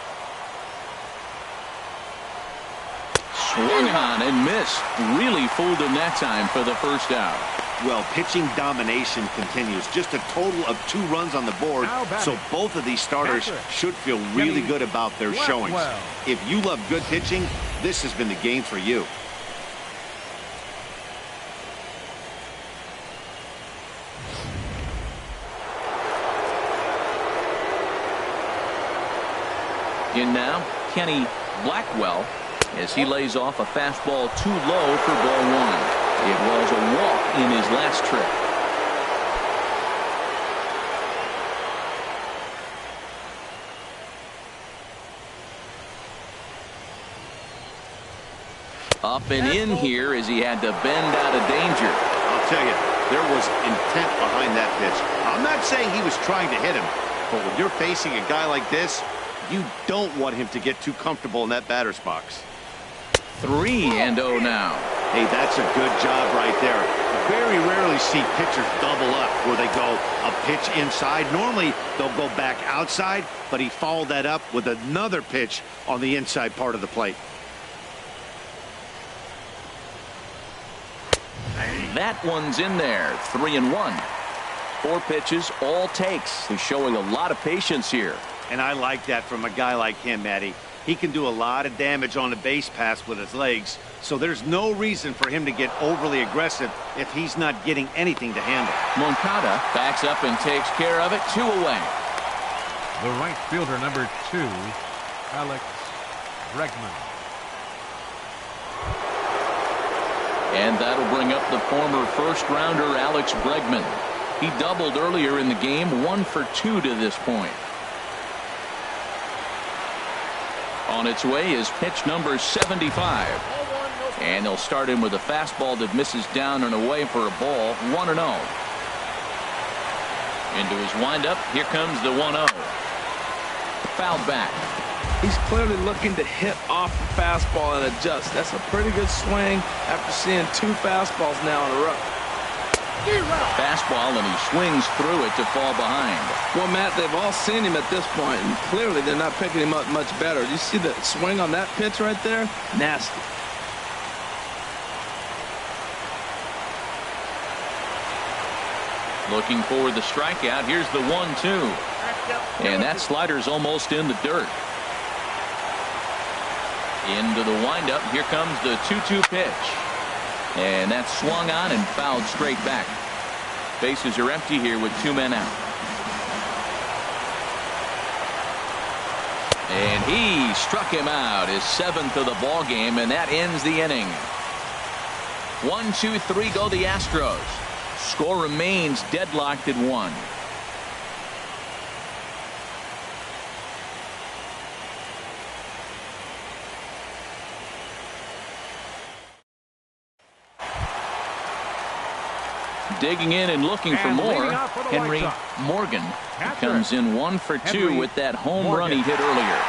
Swung on and missed. Really fooled him that time for the first out. Well, pitching domination continues. Just a total of 2 runs on the board. So both of these starters should feel really good about their showings. If you love good pitching, this has been the game for you. In now, Kenny Blackwell, as he lays off a fastball too low for ball 1. It was a walk in his last trip. Up and in here as he had to bend out of danger. I'll tell you, there was intent behind that pitch. I'm not saying he was trying to hit him, but when you're facing a guy like this, you don't want him to get too comfortable in that batter's box. 3-0 now. Hey, that's a good job right there. Very rarely see pitchers double up where they go a pitch inside. Normally, they'll go back outside, but he followed that up with another pitch on the inside part of the plate. That one's in there. 3-1. 4 pitches, all takes. He's showing a lot of patience here. And I like that from a guy like him, Matty. He can do a lot of damage on the base pass with his legs, so there's no reason for him to get overly aggressive if he's not getting anything to handle. Moncada backs up and takes care of it. 2 away. The right fielder, number 2, Alex Bregman. And that'll bring up the former first-rounder Alex Bregman. He doubled earlier in the game, 1 for 2 to this point. On its way is pitch number 75. And they'll start in with a fastball that misses down and away for a ball, 1-0. Into his windup, here comes the 1-0. Fouled back. He's clearly looking to hit off the fastball and adjust. That's a pretty good swing after seeing 2 fastballs now in a row. Fastball, and he swings through it to fall behind. Well, Matt, they've all seen him at this point, and clearly they're not picking him up much better. You see the swing on that pitch right there? Nasty. Looking for the strikeout. Here's the 1-2. And that slider's almost in the dirt. Into the windup. Here comes the 2-2 pitch. And that's swung on and fouled straight back. Bases are empty here with 2 men out. And he struck him out, his 7th of the ball game, and that ends the inning. 1-2-3 go the Astros. Score remains deadlocked at 1. Digging in and looking for more, Henry Morgan comes in 1 for 2 with that home run he hit earlier.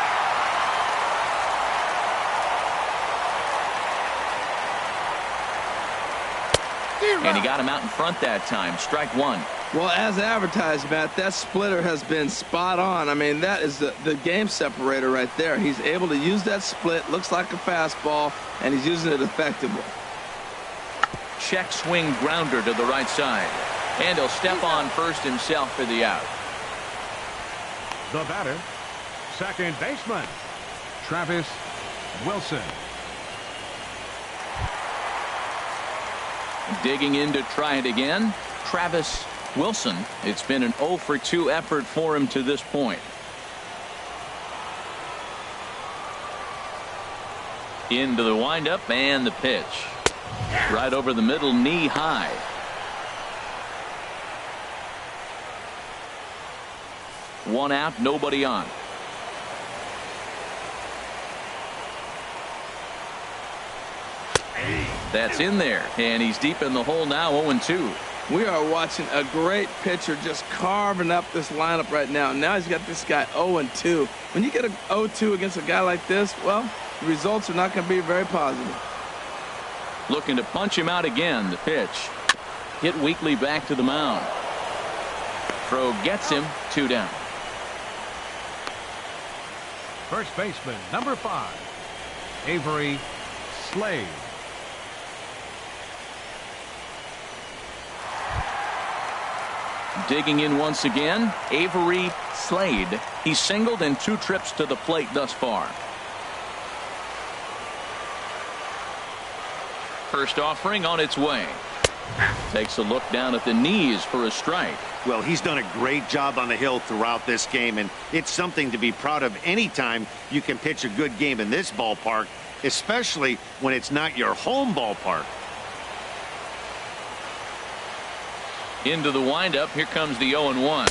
And he got him out in front that time. Strike 1. Well, as advertised, Matt, that splitter has been spot on. I mean, that is the game separator right there. He's able to use that split, looks like a fastball, and he's using it effectively. Check swing grounder to the right side. And he'll step on first himself for the out. The batter, second baseman, Travis Wilson. Digging in to try it again, Travis Wilson. It's been an 0 for 2 effort for him to this point. Into the windup and the pitch. Right over the middle, knee high. One out, nobody on. That's in there, and he's deep in the hole now, 0-2. We are watching a great pitcher just carving up this lineup right now. Now he's got this guy 0-2. When you get a 0-2 against a guy like this, well, the results are not going to be very positive. Looking to punch him out again. The pitch hit weakly back to the mound. Throw gets him. 2 down. First baseman, number 5, Avery Slade. Digging in once again, Avery Slade. He's singled in 2 trips to the plate thus far. First offering on its way. Takes a look down at the knees for a strike. Well, he's done a great job on the hill throughout this game, and it's something to be proud of anytime you can pitch a good game in this ballpark, especially when it's not your home ballpark. Into the windup. Here comes the 0-1.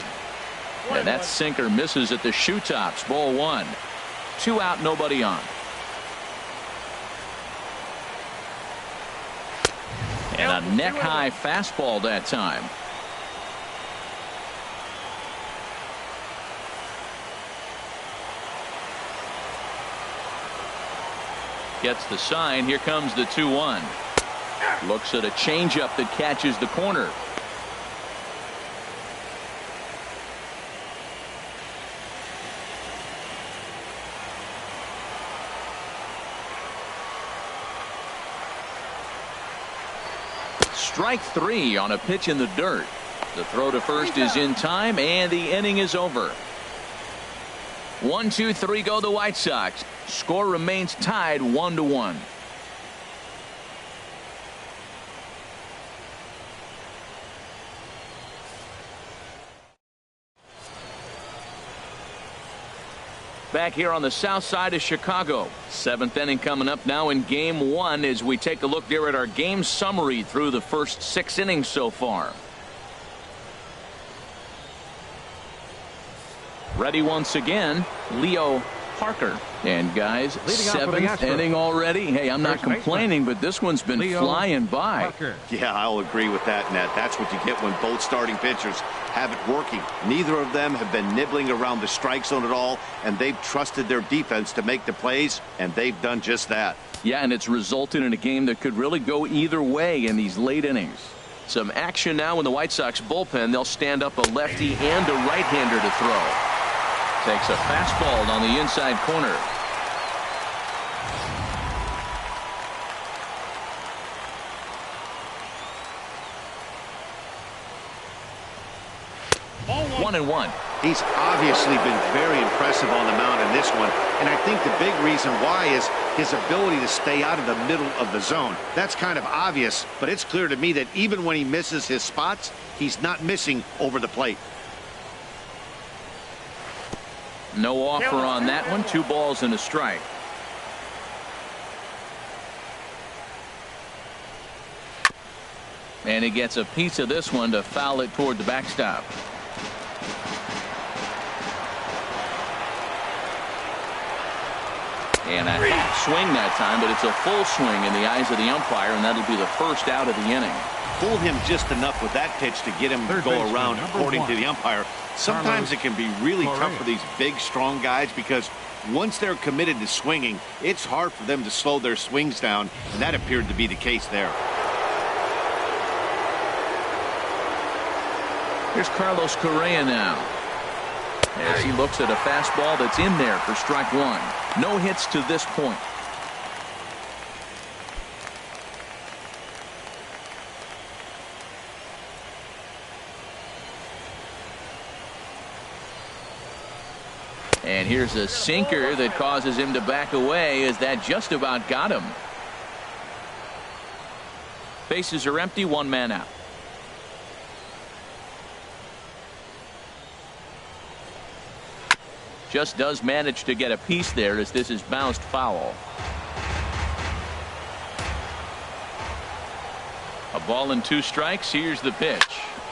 And that sinker misses at the shoe tops. Ball 1. 2 out, nobody on. And a neck-high fastball that time. Gets the sign. Here comes the 2-1. Looks at a changeup that catches the corner. Strike 3 on a pitch in the dirt. The throw to first is in time, and the inning is over. 1-2-3 go the White Sox. Score remains tied 1-1. Back here on the south side of Chicago. 7th inning coming up now in game 1 as we take a look there at our game summary through the first 6 innings so far. Ready once again, Leo Parker. And guys, 7th inning already. Hey, I'm not complaining, but this one's been flying by. Parker. Yeah, I'll agree with that, Ned. That's what you get when both starting pitchers have it working. Neither of them have been nibbling around the strike zone at all, and they've trusted their defense to make the plays, and they've done just that. Yeah, and it's resulted in a game that could really go either way in these late innings. Some action now in the White Sox bullpen. They'll stand up a lefty and a right-hander to throw. Takes a fastball on the inside corner. One and one. He's obviously been very impressive on the mound in this one, and I think the big reason why is his ability to stay out of the middle of the zone. That's kind of obvious, but it's clear to me that even when he misses his spots, he's not missing over the plate. No offer on that one. 2 balls and a strike. And he gets a piece of this one to foul it toward the backstop. And a half swing that time, but it's a full swing in the eyes of the umpire, and that'll be the first out of the inning. Fooled him just enough with that pitch to get him to go around, according to the umpire. Sometimes it can be really tough for these big, strong guys because once they're committed to swinging, it's hard for them to slow their swings down, and that appeared to be the case there. Here's Carlos Correa now, as he looks at a fastball that's in there for strike 1. No hits to this point. And here's a sinker that causes him to back away, as that just about got him. Bases are empty, 1 man out. Just does manage to get a piece there, as this is bounced foul. A ball and 2 strikes. Here's the pitch.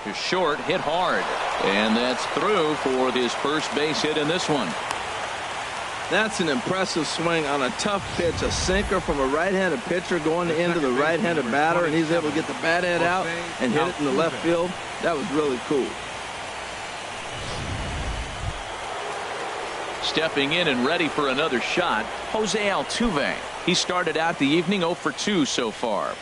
To short, hit hard. And that's through for his first base hit in this one. That's an impressive swing on a tough pitch. A sinker from a right-handed pitcher going into the right-handed batter, and he's able to get the bat head out and hit it in the left field. That was really cool. Stepping in and ready for another shot, Jose Altuve. He started out the evening 0 for 2 so far.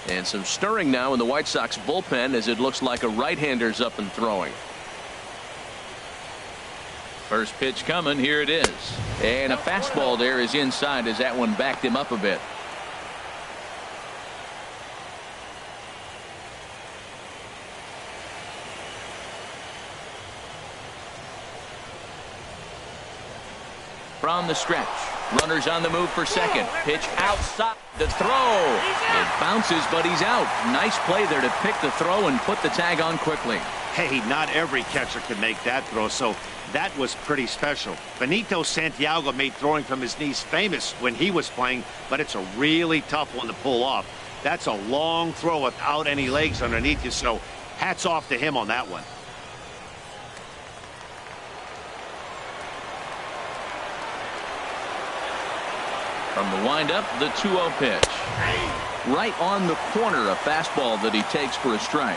And some stirring now in the White Sox bullpen, as it looks like a right-hander's up and throwing. First pitch coming. Here it is. And a fastball there is inside, as that one backed him up a bit. From the stretch. Runners on the move for second. Pitch outside. The throw. It bounces, but he's out. Nice play there to pick the throw and put the tag on quickly. Hey, not every catcher can make that throw, so that was pretty special. Benito Santiago made throwing from his knees famous when he was playing, but it's a really tough one to pull off. That's a long throw without any legs underneath you, so hats off to him on that one. From the windup, the 2-0 pitch. Right on the corner, a fastball that he takes for a strike.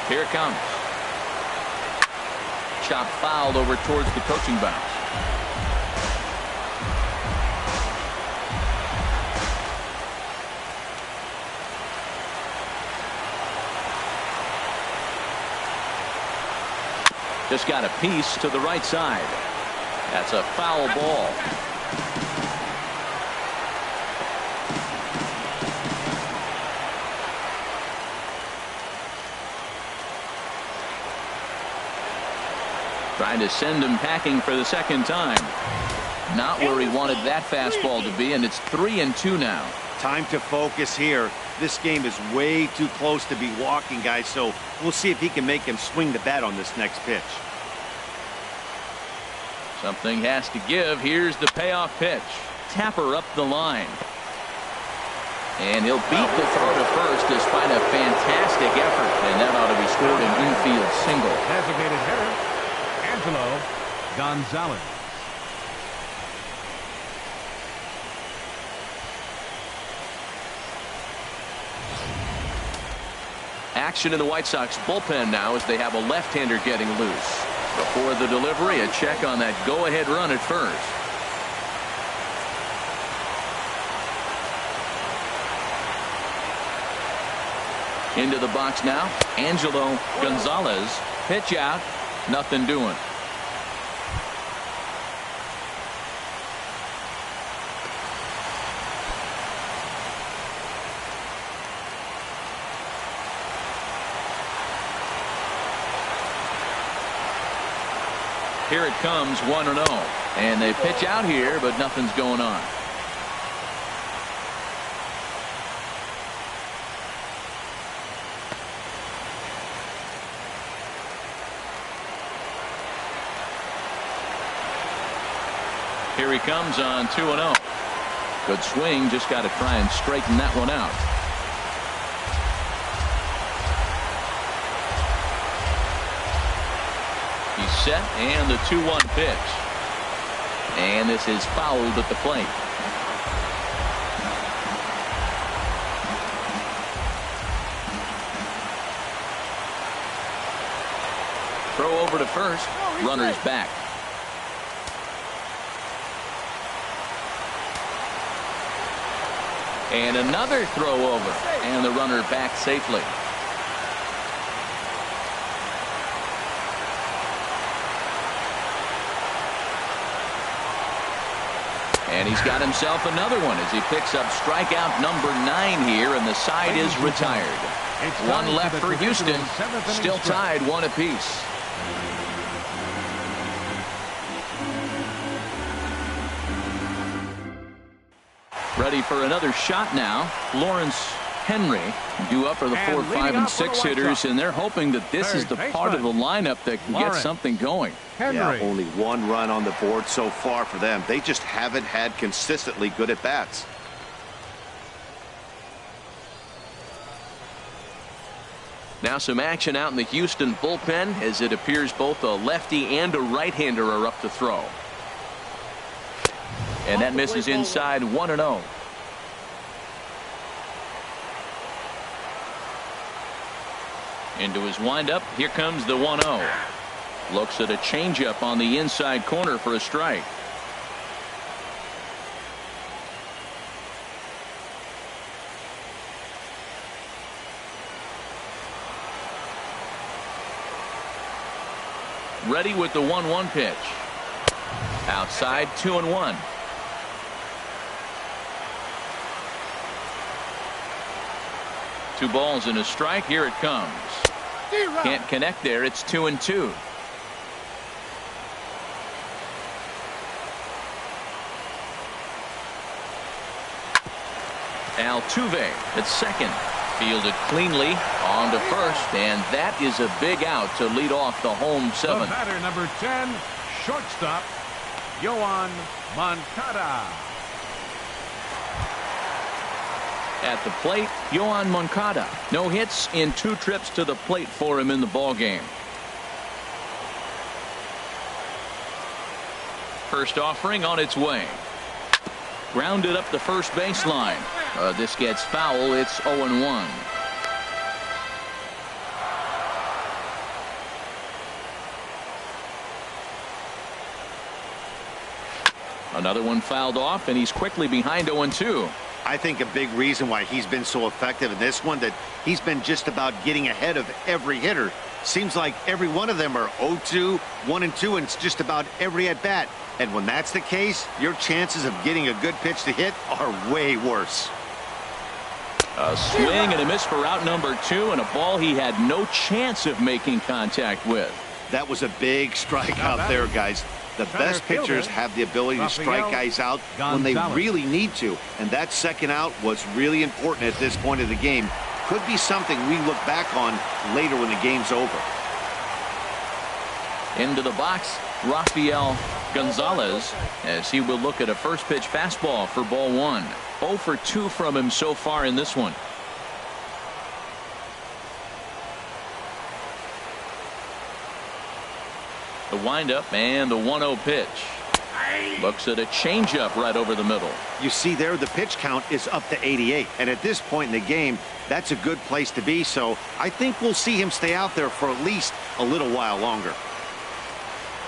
Here it comes. Chop fouled over towards the coaching box. Just got a piece to the right side. That's a foul ball. Trying to send him packing for the second time. Not where he wanted that fastball to be, and it's 3-2 now. Time to focus here. This game is way too close to be walking, guys, so we'll see if he can make him swing the bat on this next pitch. Something has to give. Here's the payoff pitch. Tapper up the line. And he'll beat the throw to first despite a fantastic effort, and that ought to be scored an infield single. Designated hitter, Angelo Gonzalez. action in the White Sox bullpen now as they have a left-hander getting loose. Before the delivery, a check on that go-ahead run at first. Into the box now, Angelo Gonzalez. Pitch out, nothing doing. Here it comes, 1-0. And they pitch out here, but nothing's going on. Here he comes on 2-0. Good swing, just got to try and straighten that one out. He's set, and the 2-1 pitch. And this is fouled at the plate. Throw over to first. Runner's back. And another throw over, and the runner back safely. And he's got himself another one as he picks up strikeout number 9 here, and the side is retired. One left for Houston, still tied 1 apiece. Ready for another shot now. Lawrence Henry due up for the 4, 5, and 6 hitters, and they're hoping that this is the part of the lineup that can get something going. Yeah, only 1 run on the board so far for them. They just haven't had consistently good at bats. Now some action out in the Houston bullpen as it appears both a lefty and a right-hander are up to throw. And that misses inside 1-0. Into his windup. Here comes the 1-0. Looks at a changeup on the inside corner for a strike. Ready with the 1-1 pitch. Outside, 2-1. Two balls and a strike. Here it comes. Can't connect there. It's 2-2. Altuve at second. Fielded cleanly on to first, and that is a big out to lead off the home 7. The batter, number 10, shortstop, Yoan Moncada. At the plate, Yoan Moncada. No hits in 2 trips to the plate for him in the ballgame. First offering on its way. Grounded up the first baseline. This gets foul. It's 0-1. Another one fouled off, and he's quickly behind 0-2. I think a big reason why he's been so effective in this one, that he's been just about getting ahead of every hitter. Seems like every one of them are 0-2, 1-2, and it's just about every at bat. And when that's the case, your chances of getting a good pitch to hit are way worse. A swing and a miss for out number 2, and a ball he had no chance of making contact with. That was a big strike out there, guys. The best pitchers have the ability to strike guys out when they really need to, and that second out was really important at this point of the game. Could be something we look back on later when the game's over. Into the box, Rafael Gonzalez, as he will look at a first pitch fastball for ball 1. 0 for 2 from him so far in this one. The windup and the 1-0 pitch. Looks at a changeup right over the middle. You see there, the pitch count is up to 88. And at this point in the game, that's a good place to be. So I think we'll see him stay out there for at least a little while longer.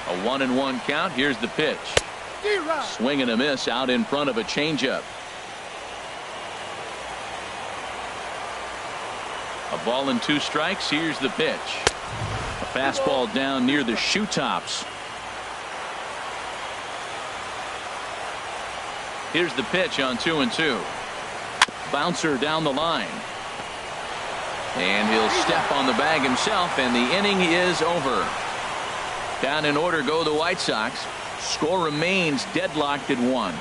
A 1-1 count. Here's the pitch. Swing and a miss out in front of a changeup. A ball and 2 strikes. Here's the pitch. A fastball down near the shoe tops. Here's the pitch on 2-2. Bouncer down the line. And he'll step on the bag himself, and the inning is over. Down in order go the White Sox. Score remains deadlocked at 1.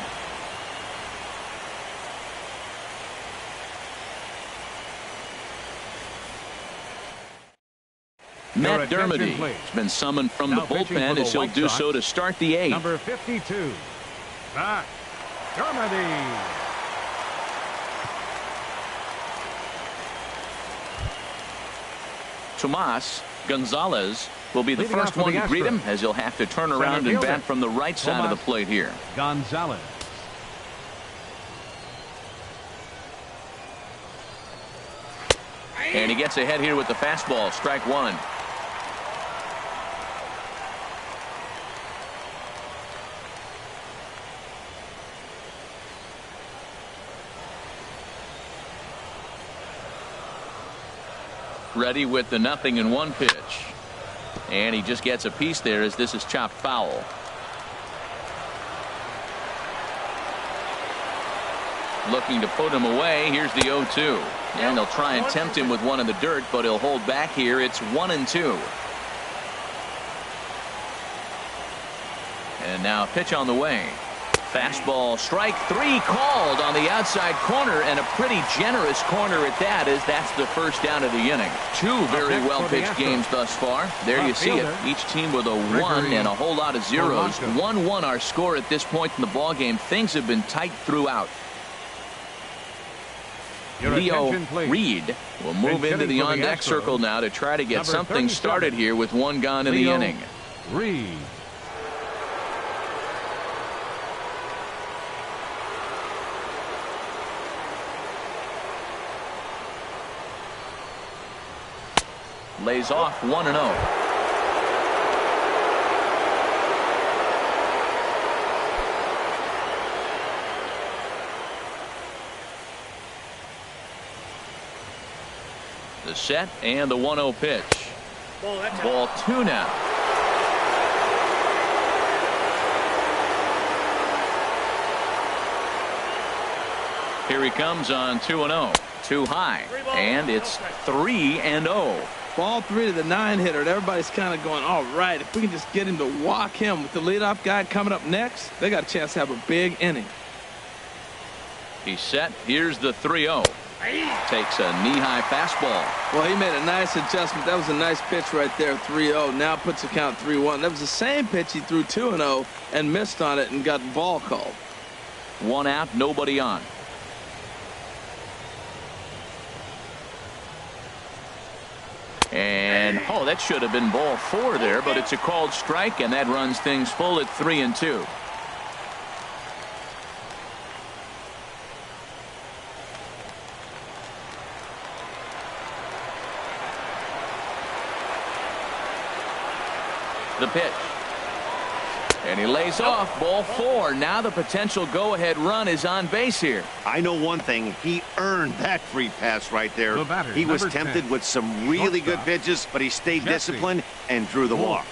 Matt Dermody has been summoned from the bullpen as he'll do so to start the 8th. Number 52, Matt Dermody. Tomas Gonzalez will be the Leading first off for one the to greet him Astros. as he'll have to turn around and bat from the right side of the plate here. Gonzalez. And he gets ahead here with the fastball. Strike 1. Ready with the 0-1 pitch. And he just gets a piece there as this is chopped foul. Looking to put him away. Here's the 0-2. And they'll try and tempt him with one in the dirt, but he'll hold back here. It's 1-2. And now a pitch on the way. Fastball, strike 3 called on the outside corner, and a pretty generous corner at that, as that's the first down of the inning. 2 very well pitched games thus far. There you see it. Each team with a 1 and a whole lot of zeros. 1-1 our score at this point in the ball game. Things have been tight throughout. Leo Reed will move into the on-deck circle now to try to get something started here with 1 gone in the inning. Reed. Lays off 1-0. The set and the 1-0 pitch. Ball 2 now. Here he comes on 2-0. Too high. And it's 3-0. Ball 3 to the 9-hitter. Everybody's kind of going, all right, if we can just get him to walk him with the leadoff guy coming up next, they got a chance to have a big inning. He's set. Here's the 3-0. Takes a knee-high fastball. Well, he made a nice adjustment. That was a nice pitch right there, 3-0. Now puts the count 3-1. That was the same pitch he threw 2-0 and missed on it and got the ball called. 1 out, nobody on. And oh, that should have been ball 4 there, but it's a called strike, and that runs things full at 3-2. The pitch. And he lays off. Ball 4. Now the potential go-ahead run is on base here. I know one thing. He earned that free pass right there. He was tempted 10. with some really good pitches, but he stayed disciplined and drew the walk.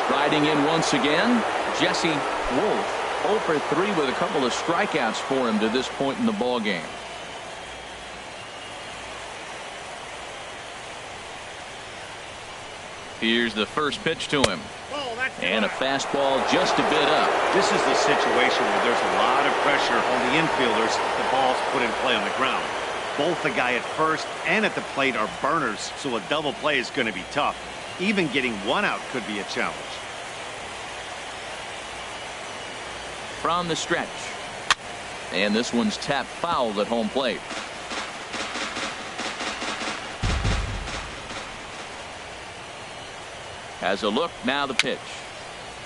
Striding in once again, Jesse Wolf. 0 for 3 with a couple of strikeouts for him to this point in the ball game. Here's the first pitch to him. And a fastball just a bit up. This is the situation where there's a lot of pressure on the infielders if the ball's put in play on the ground. Both the guy at first and at the plate are burners, so a double play is going to be tough. Even getting 1 out could be a challenge. From the stretch. And this one's tapped foul at home plate. Has a look, now the pitch.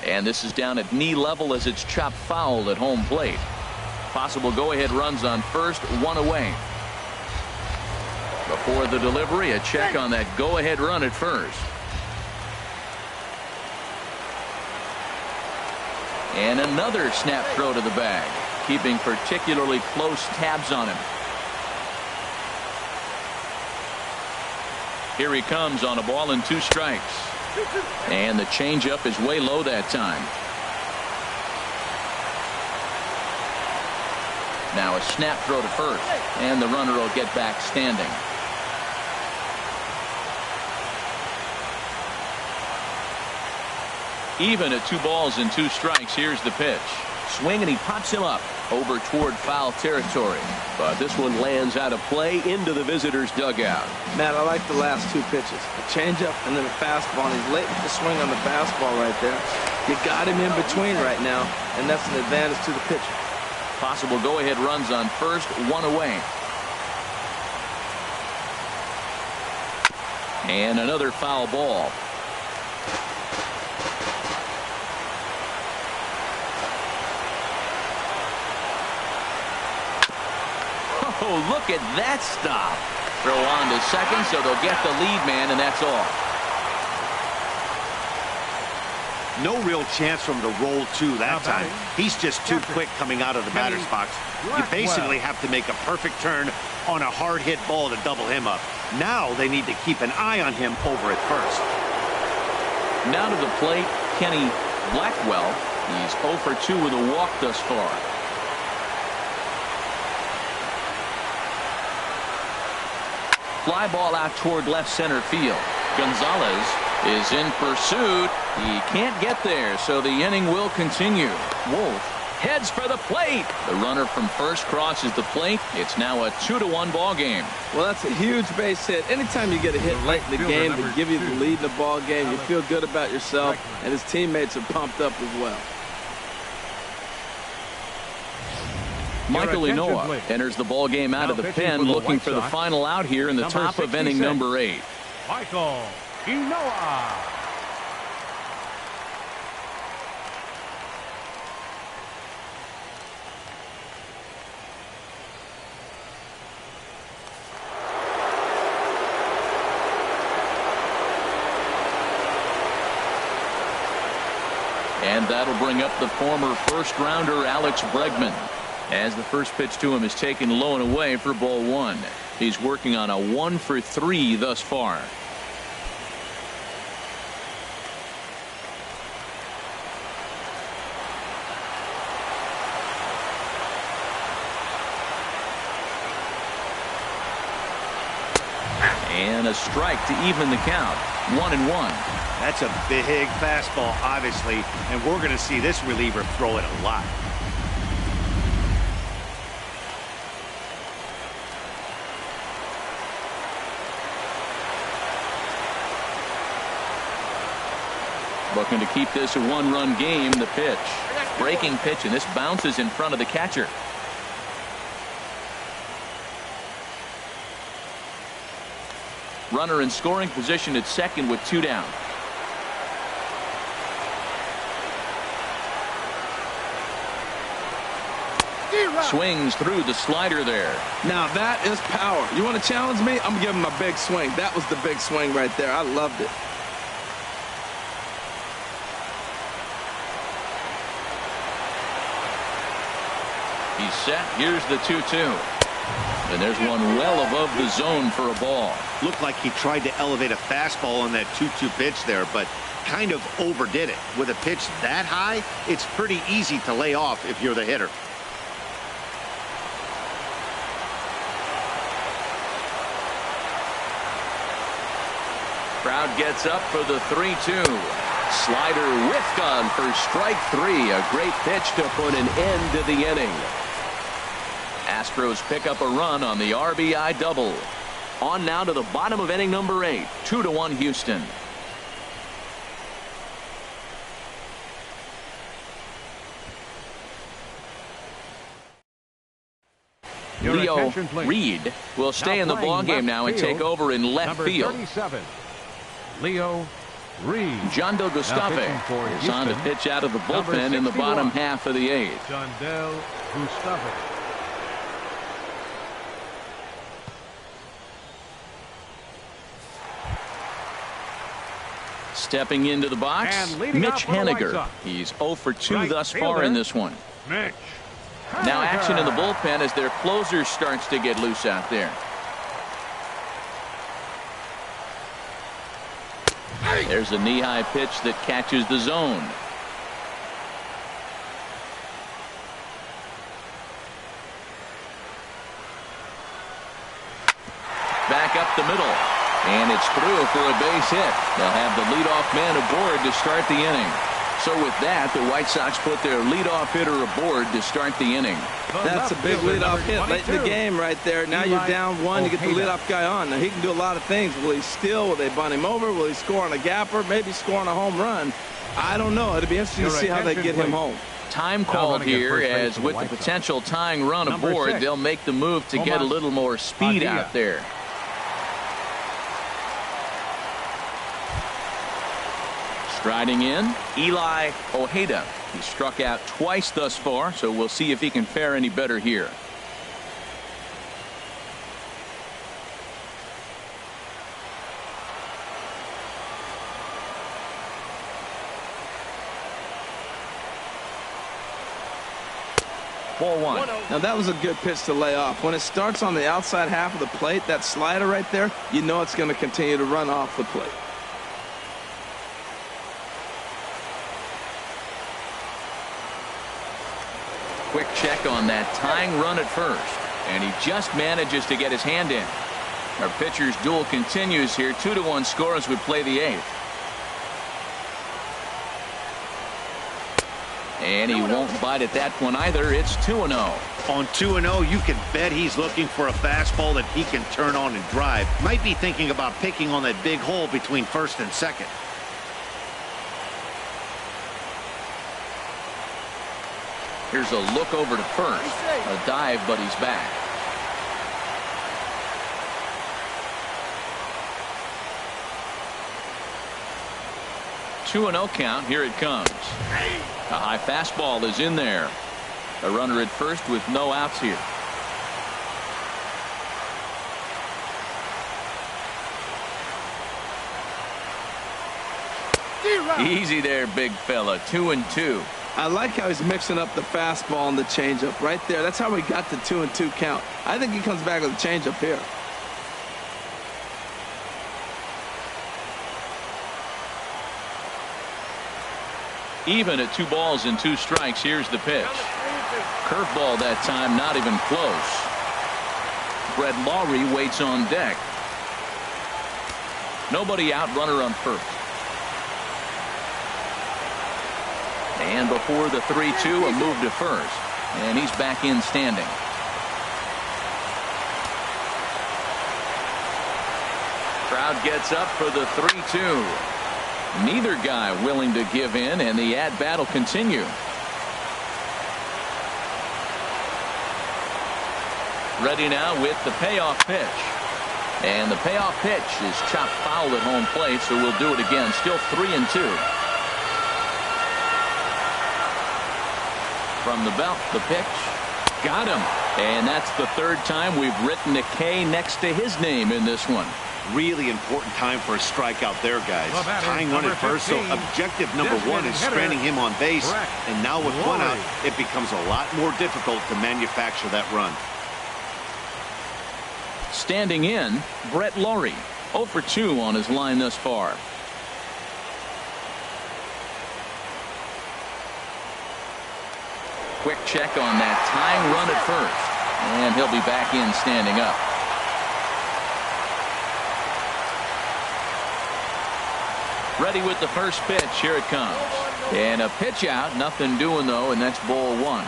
And this is down at knee level as it's chopped foul at home plate. Possible go-ahead runs on first, one away. Before the delivery, a check on that go-ahead run at first. And another snap throw to the bag, keeping particularly close tabs on him. Here he comes on a ball and 2 strikes. And the changeup is way low that time. Now a snap throw to first, and the runner will get back standing. Even at 2 balls and 2 strikes, here's the pitch. Swing, and he pops him up over toward foul territory. But this one lands out of play into the visitor's dugout. Matt, I like the last 2 pitches. A changeup and then a fastball. And he's late with the swing on the fastball right there. You got him in between right now, and that's an advantage to the pitcher. Possible go-ahead runs on first, 1 away. And another foul ball. Oh, look at that stop. Throw on to second, so they'll get the lead man, and that's all. No real chance for him to roll 2 that time. He's just too quick coming out of the batter's box. You basically have to make a perfect turn on a hard hit ball to double him up. Now they need to keep an eye on him over at first. Now to the plate, Kenny Blackwell. He's 0 for 2 with a walk thus far. Fly ball out toward left center field. Gonzalez is in pursuit. He can't get there, so the inning will continue. Wolf heads for the plate. The runner from first crosses the plate. It's now a 2-1 ball game. Well, that's a huge base hit. Anytime you get a hit late in the game to give you the lead in the ball game, you feel good about yourself, and his teammates are pumped up as well. Michael Inoa enters the ball game out of the pen, looking for the final out here in the top of inning number 8. Michael Inoa. And that'll bring up the former first-rounder Alex Bregman, as the first pitch to him is taken low and away for ball 1. He's working on a 1 for 3 thus far. And a strike to even the count. 1-1. That's a big fastball, obviously, and we're going to see this reliever throw it a lot. Looking to keep this a 1-run game. The pitch. Breaking pitch, and this bounces in front of the catcher. Runner in scoring position at second with 2 down. Swings through the slider there. Now that is power. You want to challenge me? I'm giving him a big swing. That was the big swing right there. I loved it. He's set. Here's the 2-2. And there's one well above the zone for a ball. Looked like he tried to elevate a fastball on that 2-2 pitch there, but kind of overdid it. With a pitch that high, it's pretty easy to lay off if you're the hitter. Crowd gets up for the 3-2. Slider whiffed on for strike 3. A great pitch to put an end to the inning. Astros pick up a run on the RBI double. On now to the bottom of inning number 8. 2-1 Houston. Leo Reed will stay in the ball game now and take over in left field. 37, Leo John Del Gustave is on to pitch out of the bullpen in the bottom half of the 8th. John Del Gustave. Stepping into the box, Mitch Haniger. He's 0 for 2 thus far in this one. Mitch. Now action in the bullpen as their closer starts to get loose out there. There's a knee-high pitch that catches the zone. Back up the middle. And it's through for a base hit. They'll have the leadoff man aboard to start the inning. So with that, the White Sox put their leadoff hitter aboard to start the inning. That's a big leadoff hit late in the game right there. Now you're down 1. You get the leadoff guy on. Now he can do a lot of things. Will he steal? Will they bunt him over? Will he score on a gapper? Maybe score on a home run. I don't know. It'll be interesting to see how they get him home. Time called here, as with the potential tying run aboard, they'll make the move to get a little more speed out there. Striding in, Eli Ojeda. He struck out twice thus far, so we'll see if he can fare any better here. Ball 1. Now that was a good pitch to lay off. When it starts on the outside half of the plate, that slider right there, you know it's going to continue to run off the plate. Quick check on that tying run at first, and he just manages to get his hand in. Our pitcher's duel continues here. 2-1 score as we play the 8th. And he won't bite at that one either. It's 2-0. On 2-0, you can bet he's looking for a fastball that he can turn on and drive. Might be thinking about picking on that big hole between first and second. Here's a look over to first. A dive, but he's back. Two-0 count. Here it comes. A high fastball is in there. A runner at first with no outs here. Easy there, big fella. 2-2. I like how he's mixing up the fastball and the changeup right there. That's how we got the 2-2 count. I think he comes back with a changeup here. Even at 2 balls and 2 strikes. Here's the pitch. Curveball that time, not even close. Brett Lawrie waits on deck. Nobody out, runner on first. And before the 3-2, a move to first. And he's back in standing. Crowd gets up for the 3-2. Neither guy willing to give in, and the at-bat will continue. Ready now with the payoff pitch. And the payoff pitch is chopped foul at home plate, so we'll do it again. Still 3-2. From the belt, the pitch. Got him. And that's the 3rd time we've written a K next to his name in this one. Really important time for a strikeout there, guys. Tying run at first, so objective number 1 is stranding him on base. And now with 1 out, it becomes a lot more difficult to manufacture that run. Standing in, Brett Lawrie. 0 for 2 on his line thus far. Quick check on that tying run at first. And he'll be back in standing up. Ready with the first pitch. Here it comes. And a pitch out. Nothing doing, though, and that's ball 1.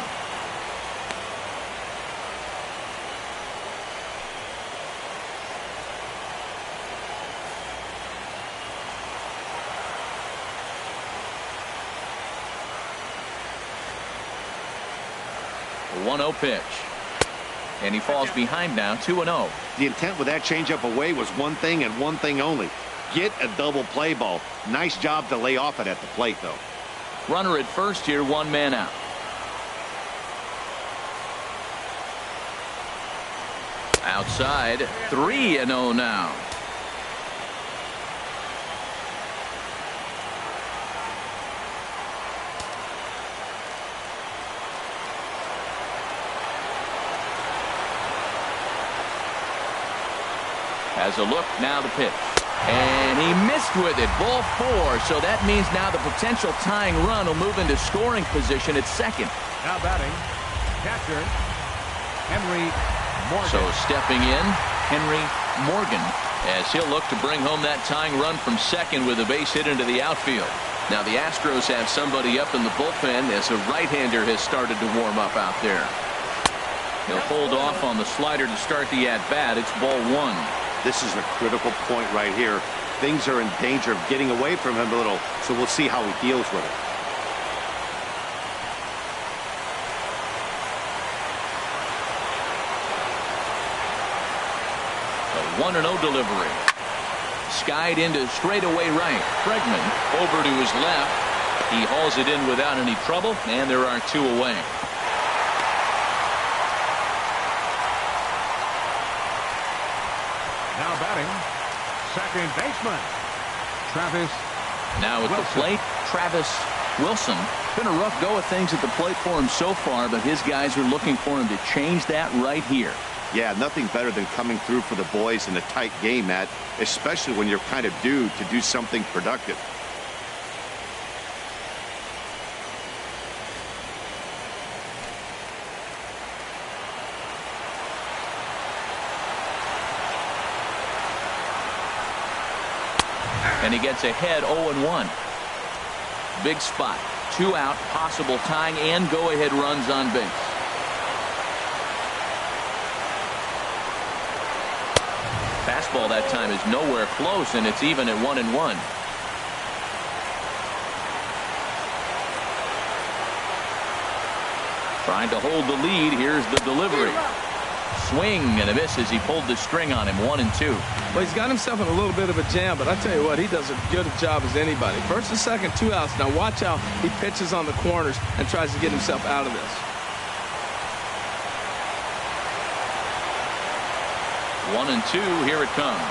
A 1-0 pitch. And he falls behind now, 2-0. The intent with that changeup away was one thing and one thing only. get a double play ball. Nice job to lay off it at the plate, though. Runner at first here, 1 man out. Outside, 3-0 now. Has a look, now the pitch. And he missed with it, ball 4. So that means now the potential tying run will move into scoring position at second. Now batting, catcher, Henry Morgan. So stepping in, Henry Morgan, as he'll look to bring home that tying run from second with a base hit into the outfield. Now the Astros have somebody up in the bullpen as a right-hander has started to warm up out there. He'll hold off on the slider to start the at-bat. It's ball 1. This is a critical point right here. Things are in danger of getting away from him a little, so we'll see how he deals with it. A 1-0 delivery. Skied into straightaway right. Bregman over to his left. He hauls it in without any trouble, and there are 2 away. Now batting, second baseman, Travis Now at Wilson. the plate, Travis Wilson. Been a rough go of things at the plate for him so far, but his guys are looking for him to change that right here. Yeah, nothing better than coming through for the boys in a tight game, Matt, especially when you're kind of due to do something productive. And he gets ahead 0-1. Big spot. 2 out, possible tying and go-ahead runs on base. Fastball that time is nowhere close, and it's even at 1-1. Trying to hold the lead. Here's the delivery. Swing and a miss as he pulled the string on him. 1-2. Well, he's got himself in a little bit of a jam, but I tell you what, he does as good a job as anybody. First and second, 2 outs. Now watch how he pitches on the corners and tries to get himself out of this. 1-2. Here it comes.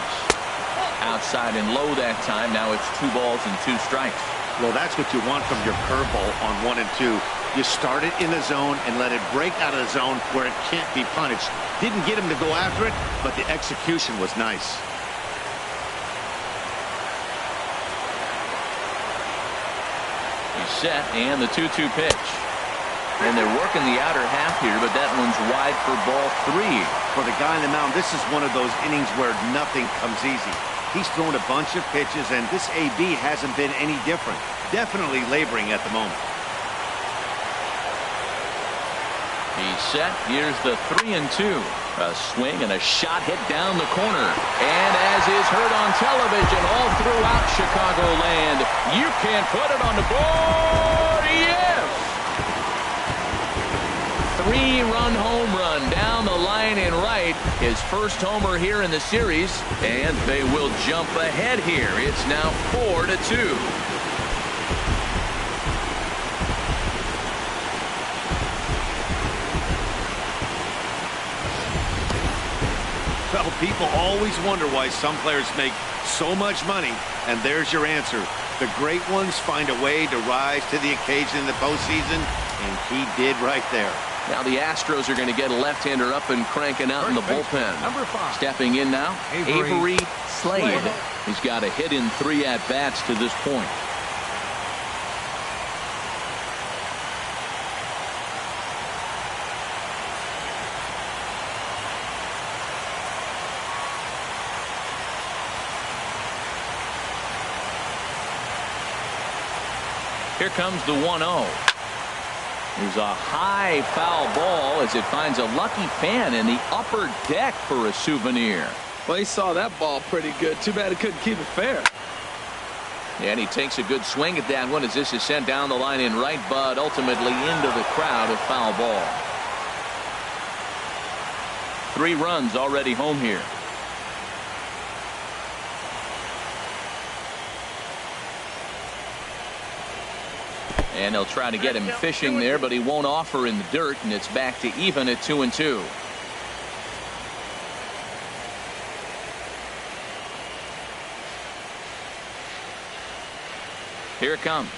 Outside and low that time. Now it's 2 balls and 2 strikes. Well, that's what you want from your curveball on 1 and 2. You start it in the zone and let it break out of the zone where it can't be punished. Didn't get him to go after it, but the execution was nice. He's set, and the 2-2 pitch. And they're working the outer half here, but that one's wide for ball 3. For the guy on the mound, this is one of those innings where nothing comes easy. He's thrown a bunch of pitches, and this AB hasn't been any different. Definitely laboring at the moment. He's set. Here's the 3-2. A swing and a shot hit down the corner. And as is heard on television all throughout Chicagoland, you can put it on the board. Yes! 3-run home run down the line in right. His first homer here in the series. And they will jump ahead here. It's now 4-2. Well, people always wonder why some players make so much money, and there's your answer. The great ones find a way to rise to the occasion in the postseason, and he did right there. Now the Astros are going to get a left-hander up and cranking out in the bullpen. Number 5. Stepping in now, Avery Slade. Slade. He's got a hit in 3 at-bats to this point. Here comes the 1-0. There's a high foul ball as it finds a lucky fan in the upper deck for a souvenir. Well, he saw that ball pretty good. Too bad he couldn't keep it fair. And he takes a good swing at that one as this is sent down the line in right, but ultimately into the crowd, a foul ball. 3 runs already home here. And they'll try to get him fishing there, but he won't offer in the dirt, and it's back to even at 2-2. Here it comes.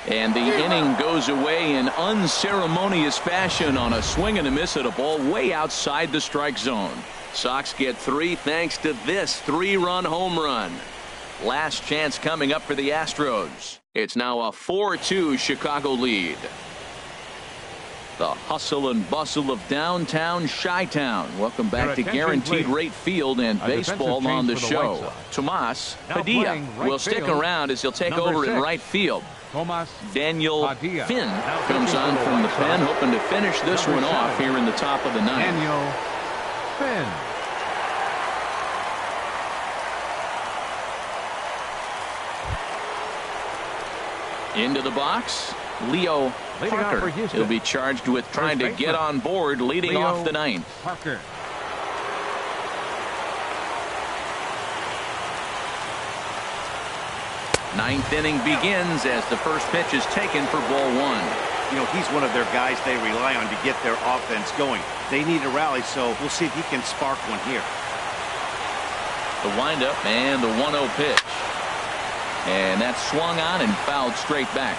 And the inning goes away in unceremonious fashion on a swing and a miss at a ball way outside the strike zone. Sox get 3 thanks to this 3-run home run. Last chance coming up for the Astros. It's now a 4-2 Chicago lead. The hustle and bustle of downtown Chi-Town. Welcome back to Guaranteed Rate Field and baseball on the show. Tomas Padilla will stick around as he'll take over in right field. Daniel Finn comes on from the pen, hoping to finish this one off here in the top of the ninth. Daniel Finn. Into the box, Leo Parker. He'll be charged with trying to get on board leading off the ninth. Parker. Ninth inning begins as the first pitch is taken for ball 1. You know, he's one of their guys they rely on to get their offense going. They need a rally, so we'll see if he can spark one here. The windup and the 1-0 pitch. And that's swung on and fouled straight back.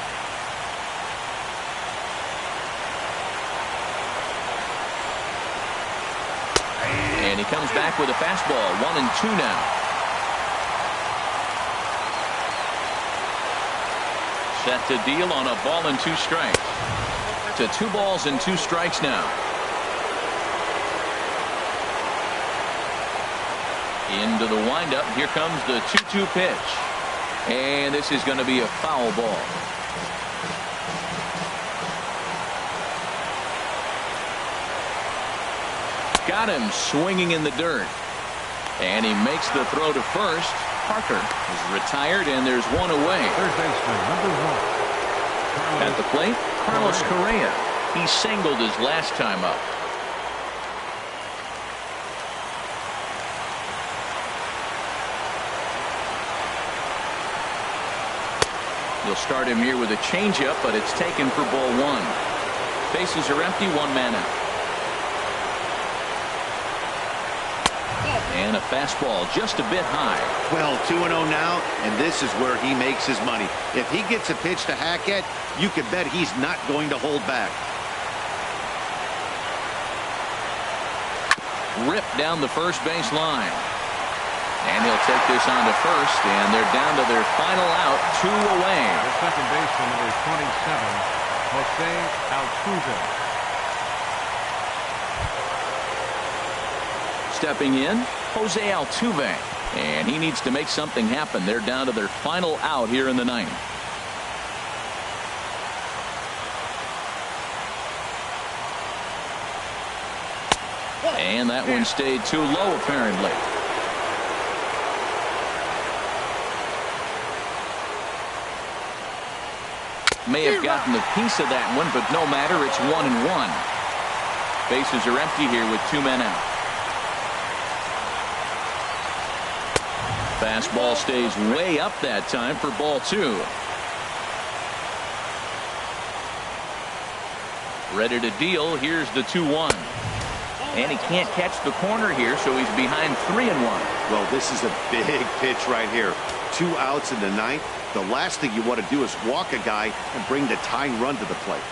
And he comes back with a fastball. 1-2 now. Set to deal on a ball and 2 strikes. To 2 balls and 2 strikes now. Into the windup. Here comes the 2-2 pitch. And this is going to be a foul ball. Got him swinging in the dirt. And he makes the throw to first. Parker is retired, and there's one away. Third baseman, number 1. At the plate, Carlos Correa. He singled his last time up. He'll start him here with a changeup, but it's taken for ball 1. Bases are empty, 1 man out. And a fastball just a bit high. Well, 2-0 now, and this is where he makes his money. If he gets a pitch to hack at, you can bet he's not going to hold back. Ripped down the first base line. And he'll take this on to first, and they're down to their final out, 2 away. The second baseman, number 27, Jose Altuve. Stepping in, Jose Altuve. And he needs to make something happen. They're down to their final out here in the ninth. And that one stayed too low, apparently. May have gotten a piece of that one, but no matter. It's 1-1. Bases are empty here with 2 men out. Fastball stays way up that time for ball 2. Ready to deal. Here's the 2-1. And he can't catch the corner here, so he's behind 3-1. Well, this is a big pitch right here. 2 outs in the ninth. The last thing you want to do is walk a guy and bring the tying run to the plate.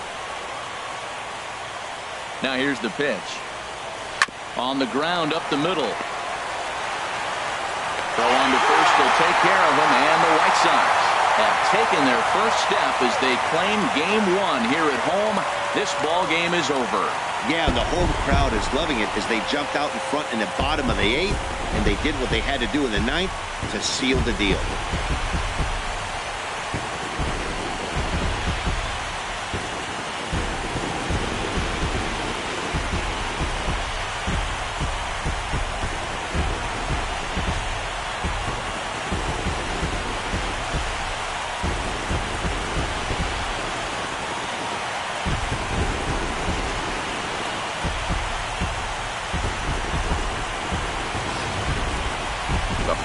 Now here's the pitch. On the ground up the middle. Throw on to first will take care of him, and the White Sox have taken their first step as they claim game 1 here at home. This ball game is over. Yeah, the home crowd is loving it as they jumped out in front in the bottom of the 8th, and they did what they had to do in the 9th to seal the deal.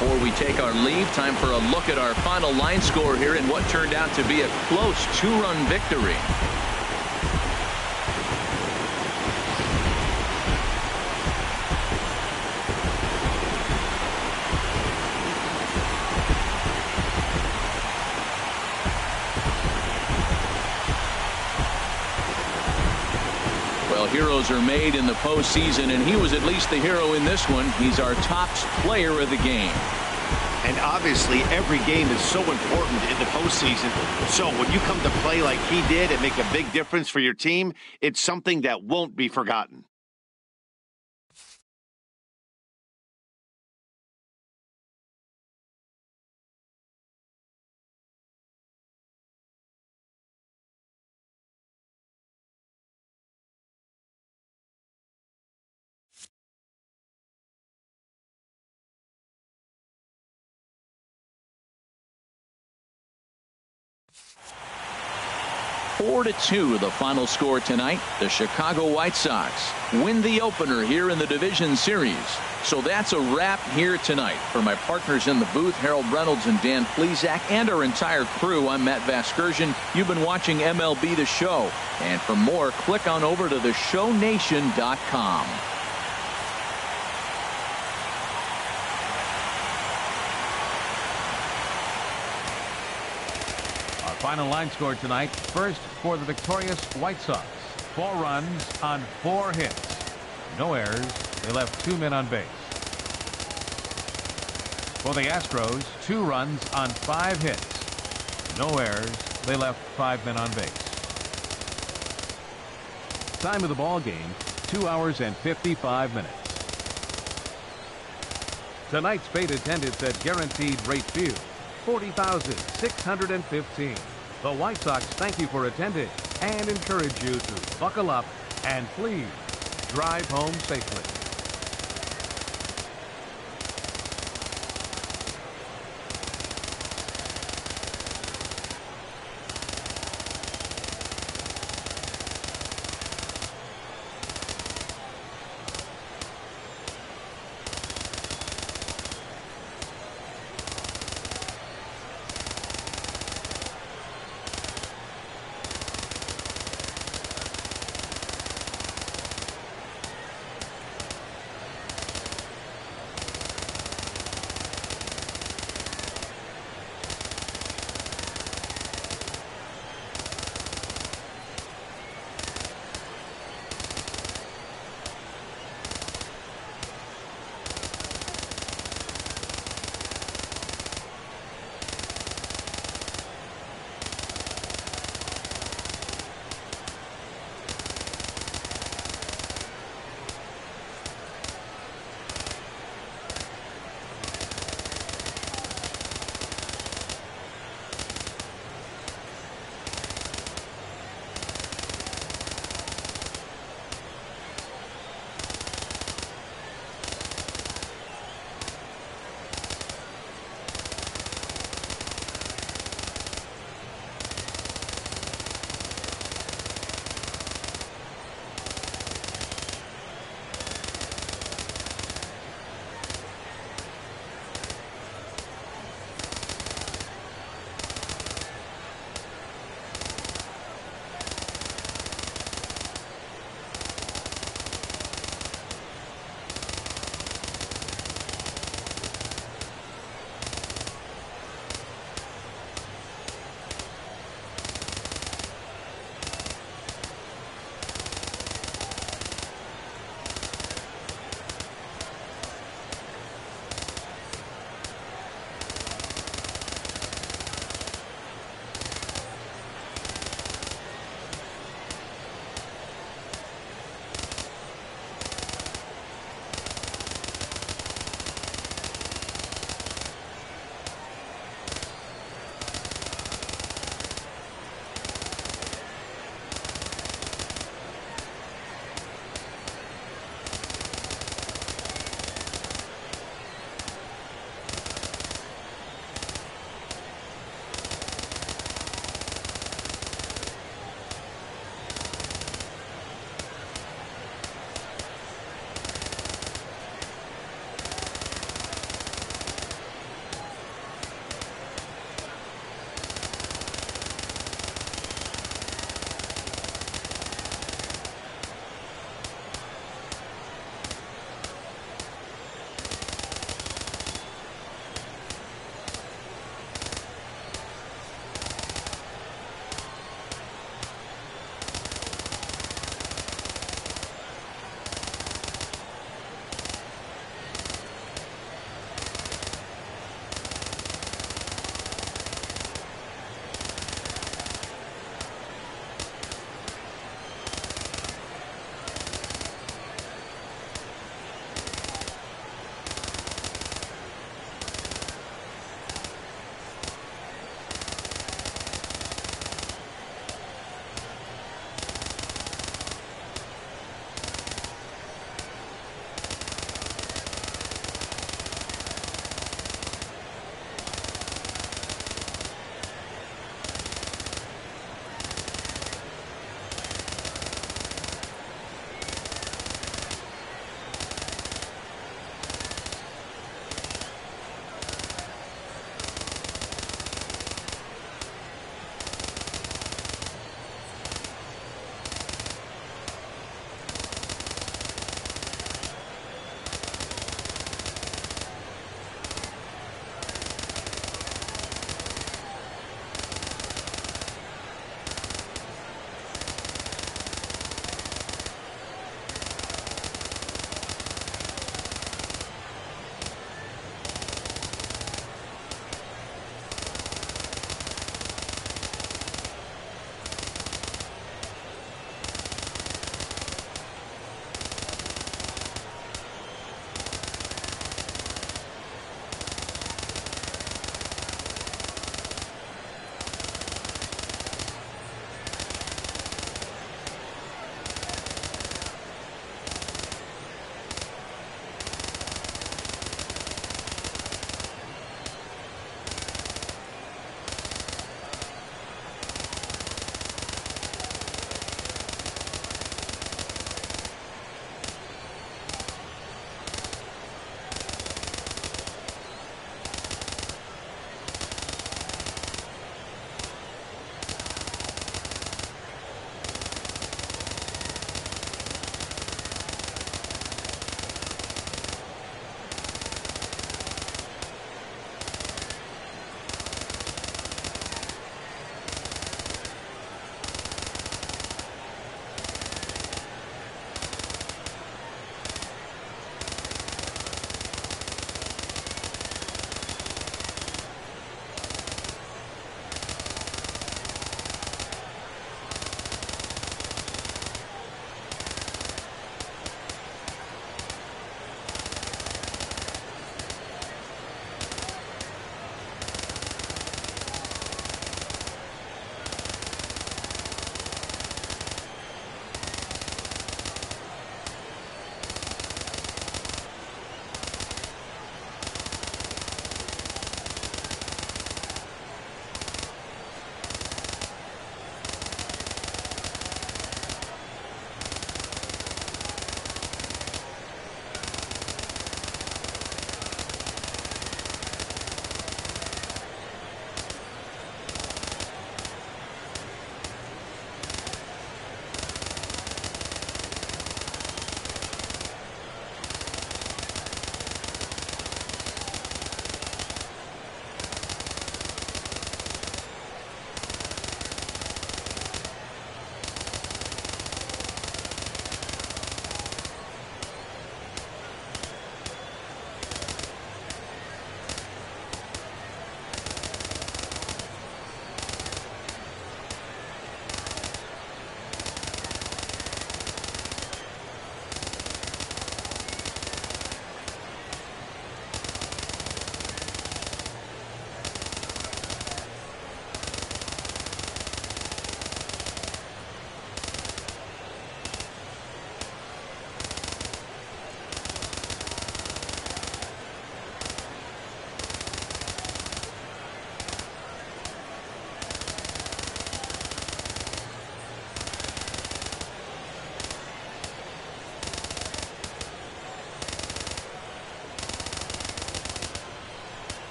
Before we take our leave, time for a look at our final line score here in what turned out to be a close 2-run victory. Heroes are made in the postseason, and he was at least the hero in this one. He's our top player of the game. And obviously, every game is so important in the postseason. So when you come to play like he did and make a big difference for your team, it's something that won't be forgotten. Four to 2, the final score tonight. The Chicago White Sox win the opener here in the division series. So that's a wrap here tonight. For my partners in the booth, Harold Reynolds and Dan Plesac, and our entire crew, I'm Matt Vasgersian. You've been watching MLB The Show. And for more, click on over to theshownation.com. Final line score tonight. First for the victorious White Sox. 4 runs on 4 hits. No errors. They left 2 men on base. For the Astros, 2 runs on 5 hits. No errors. They left 5 men on base. Time of the ball game, 2 hours and 55 minutes. Tonight's paid attendance at Guaranteed Rate Field, 40,615. The White Sox thank you for attending and encourage you to buckle up and please drive home safely.